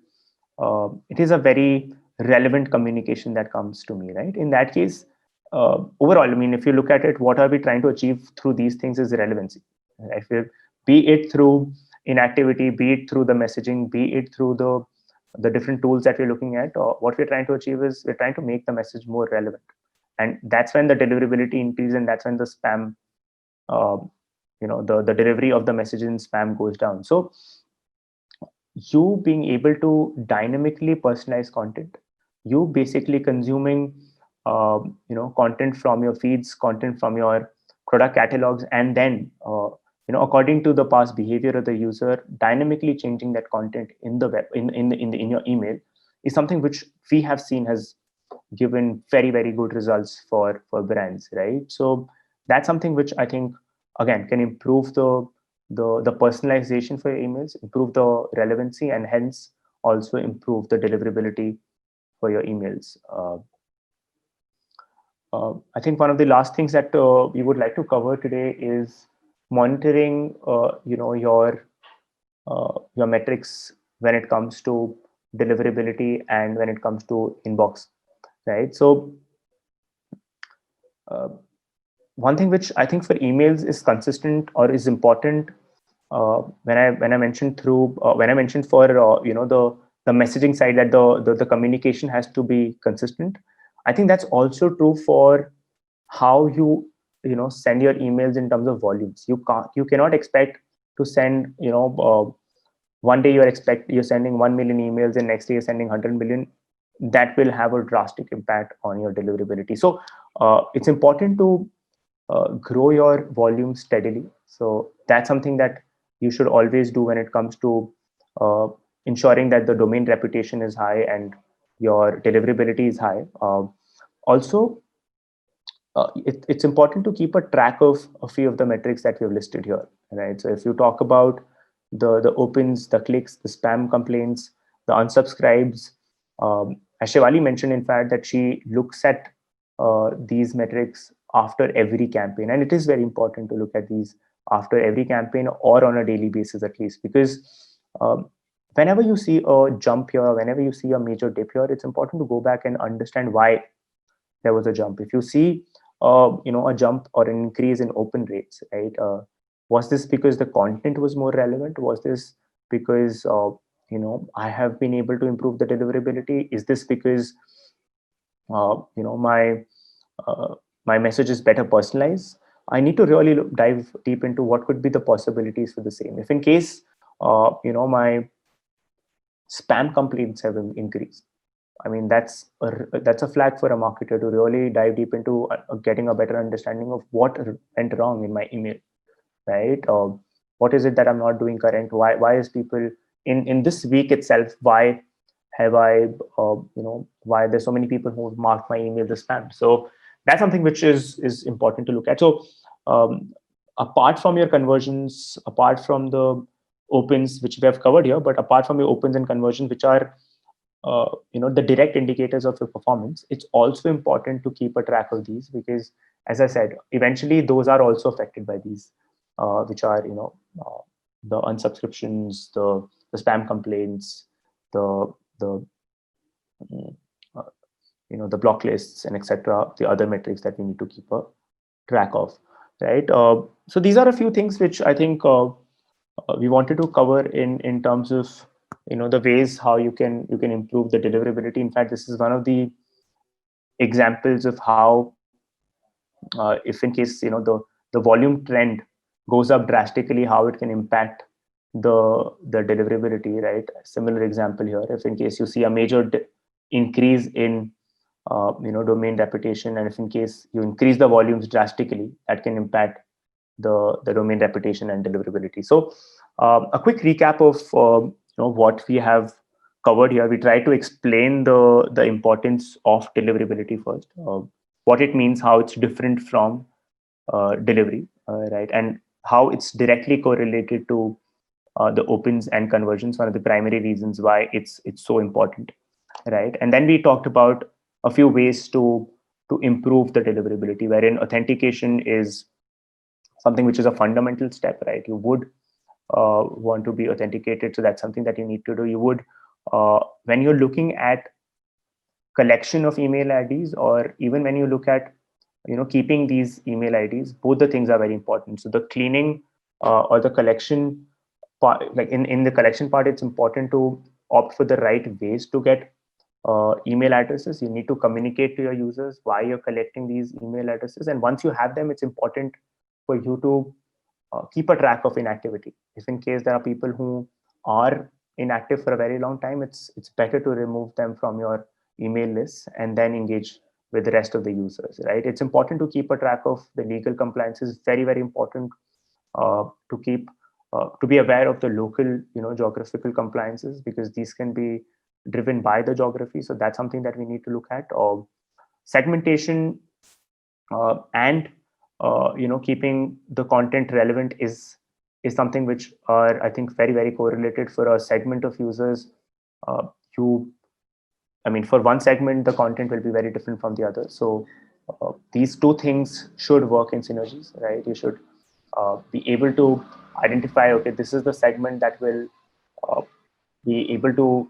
It is a very relevant communication that comes to me, right? In that case, overall, I mean, if you look at it, what are we trying to achieve through these things is relevancy. Right? Be it through inactivity, be it through the messaging, be it through the different tools that we're looking at, or what we're trying to achieve is we're trying to make the message more relevant. And that's when the deliverability increases, and that's when the spam, the delivery of the message in spam goes down. So you being able to dynamically personalize content, you basically consuming content from your feeds, content from your product catalogs, and then according to the past behavior of the user, dynamically changing that content in the web, in your email, is something which we have seen has given very, very good results for brands, right? So that's something which I think, again, can improve the personalization for your emails, improve the relevancy, and hence also improve the deliverability for your emails. I think one of the last things that we would like to cover today is monitoring, your metrics when it comes to deliverability and when it comes to inbox, right? So one thing which I think for emails is consistent or is important, when I mentioned for the messaging side, that the communication has to be consistent. I think that's also true for how you send your emails in terms of volumes. You cannot expect to send, one day you're sending 1 million emails and next day you're sending 100 million. That will have a drastic impact on your deliverability. So it's important to grow your volume steadily. So that's something that you should always do when it comes to ensuring that the domain reputation is high and your deliverability is high. Also, it's important to keep a track of a few of the metrics that we've listed here, right? So if you talk about the opens, the clicks, the spam complaints, the unsubscribes, as Shivali mentioned, in fact, that she looks at these metrics after every campaign, and it is very important to look at these after every campaign or on a daily basis at least, because whenever you see a jump here, whenever you see a major dip here, it's important to go back and understand why there was a jump. If you see a jump or an increase in open rates, right? Was this because the content was more relevant? Was this because I have been able to improve the deliverability? Is this because my message is better personalized? I need to really dive deep into what could be the possibilities for the same. If in case my spam complaints have increased, I mean, that's a flag for a marketer to really dive deep into getting a better understanding of what went wrong in my email, right? What is it that I'm not doing correct? Why is people in this week itself? Why have I why there's so many people who have marked my email as spam? So that's something which is important to look at. So apart from your conversions, apart from the opens, which we have covered here, but apart from your opens and conversions, which are the direct indicators of your performance, it's also important to keep a track of these, because as I said, eventually those are also affected by these, which are the unsubscriptions, the spam complaints, the the block lists, and etc. The other metrics that we need to keep a track of, right? So these are a few things which I think we wanted to cover in terms of the ways how you can improve the deliverability. In fact, this is one of the examples of how if in case the volume trend goes up drastically, how it can impact the deliverability, right? Similar example here, if in case you see a major increase in domain reputation, and if in case you increase the volumes drastically, that can impact the domain reputation and deliverability. So a quick recap of what we have covered here. We try to explain the importance of deliverability first, what it means, how it's different from delivery, right, and how it's directly correlated to the opens and conversions, one of the primary reasons why it's so important, right? And then we talked about a few ways to improve the deliverability, wherein authentication is something which is a fundamental step, right? You would want to be authenticated, so that's something that you need to do. You would when you're looking at collection of email IDs, or even when you look at keeping these email IDs, both the things are very important. So the cleaning or the collection part, like in the collection part, it's important to opt for the right ways to get email addresses. You need to communicate to your users why you're collecting these email addresses, and once you have them, it's important for you to keep a track of inactivity. If in case there are people who are inactive for a very long time, it's better to remove them from your email list and then engage with the rest of the users, right? It's important to keep a track of the legal compliances. Very, very important to keep to be aware of the local geographical compliances, because these can be driven by the geography. So that's something that we need to look at. Segmentation and keeping the content relevant is something which are, I think, very, very correlated. For a segment of users, for one segment, the content will be very different from the other. So these two things should work in synergies, right? You should be able to identify, okay, this is the segment that will be able to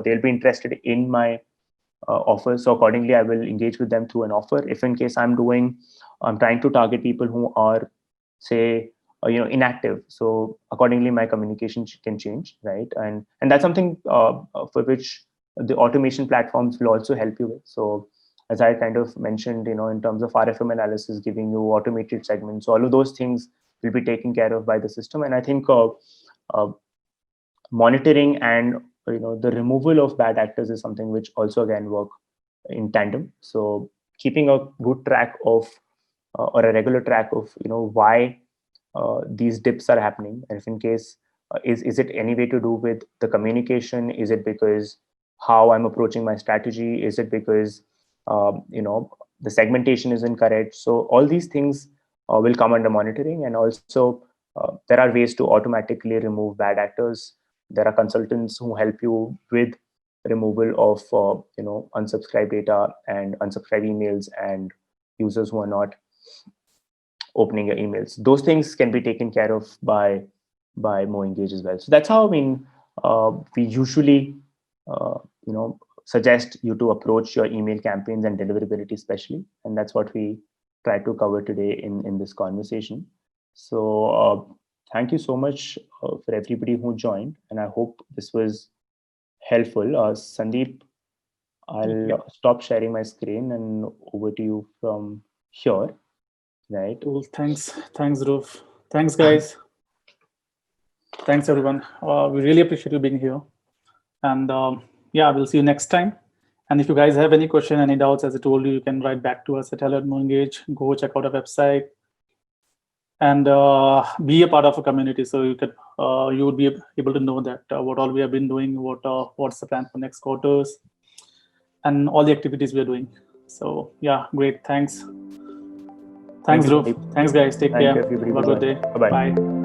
they'll be interested in my offer. So accordingly, I will engage with them through an offer. If in case I'm trying to target people who are, say, inactive, so accordingly my communication can change, right? And that's something for which the automation platforms will also help you with. So as I kind of mentioned, in terms of RFM analysis, giving you automated segments, all of those things will be taken care of by the system. And I think monitoring and the removal of bad actors is something which also again work in tandem. So keeping a good track of or a regular track of why these dips are happening, and if in case is it any way to do with the communication? Is it because how I'm approaching my strategy? Is it because the segmentation is incorrect? So all these things will come under monitoring. And also there are ways to automatically remove bad actors. There are consultants who help you with removal of unsubscribed data and unsubscribed emails and users who are not opening your emails. Those things can be taken care of by MoEngage as well. So that's how we usually suggest you to approach your email campaigns and deliverability especially, and that's what we try to cover today in this conversation. So thank you so much for everybody who joined, and I hope this was helpful. Sandeep, I'll stop sharing my screen and over to you from here. Right. Cool. Thanks, Dhruv. Thanks, guys. Thanks, everyone. We really appreciate you being here. And we'll see you next time. And if you guys have any question, any doubts, as I told you, you can write back to us at hello@MoEngage. Go check out our website and be a part of a community. So you would be able to know that what all we have been doing, what's the plan for next quarters, and all the activities we are doing. So yeah, great. Thanks, Dhruv. Thanks, guys. Take care. Thank you, everybody. Have a good day. Bye-bye. Bye.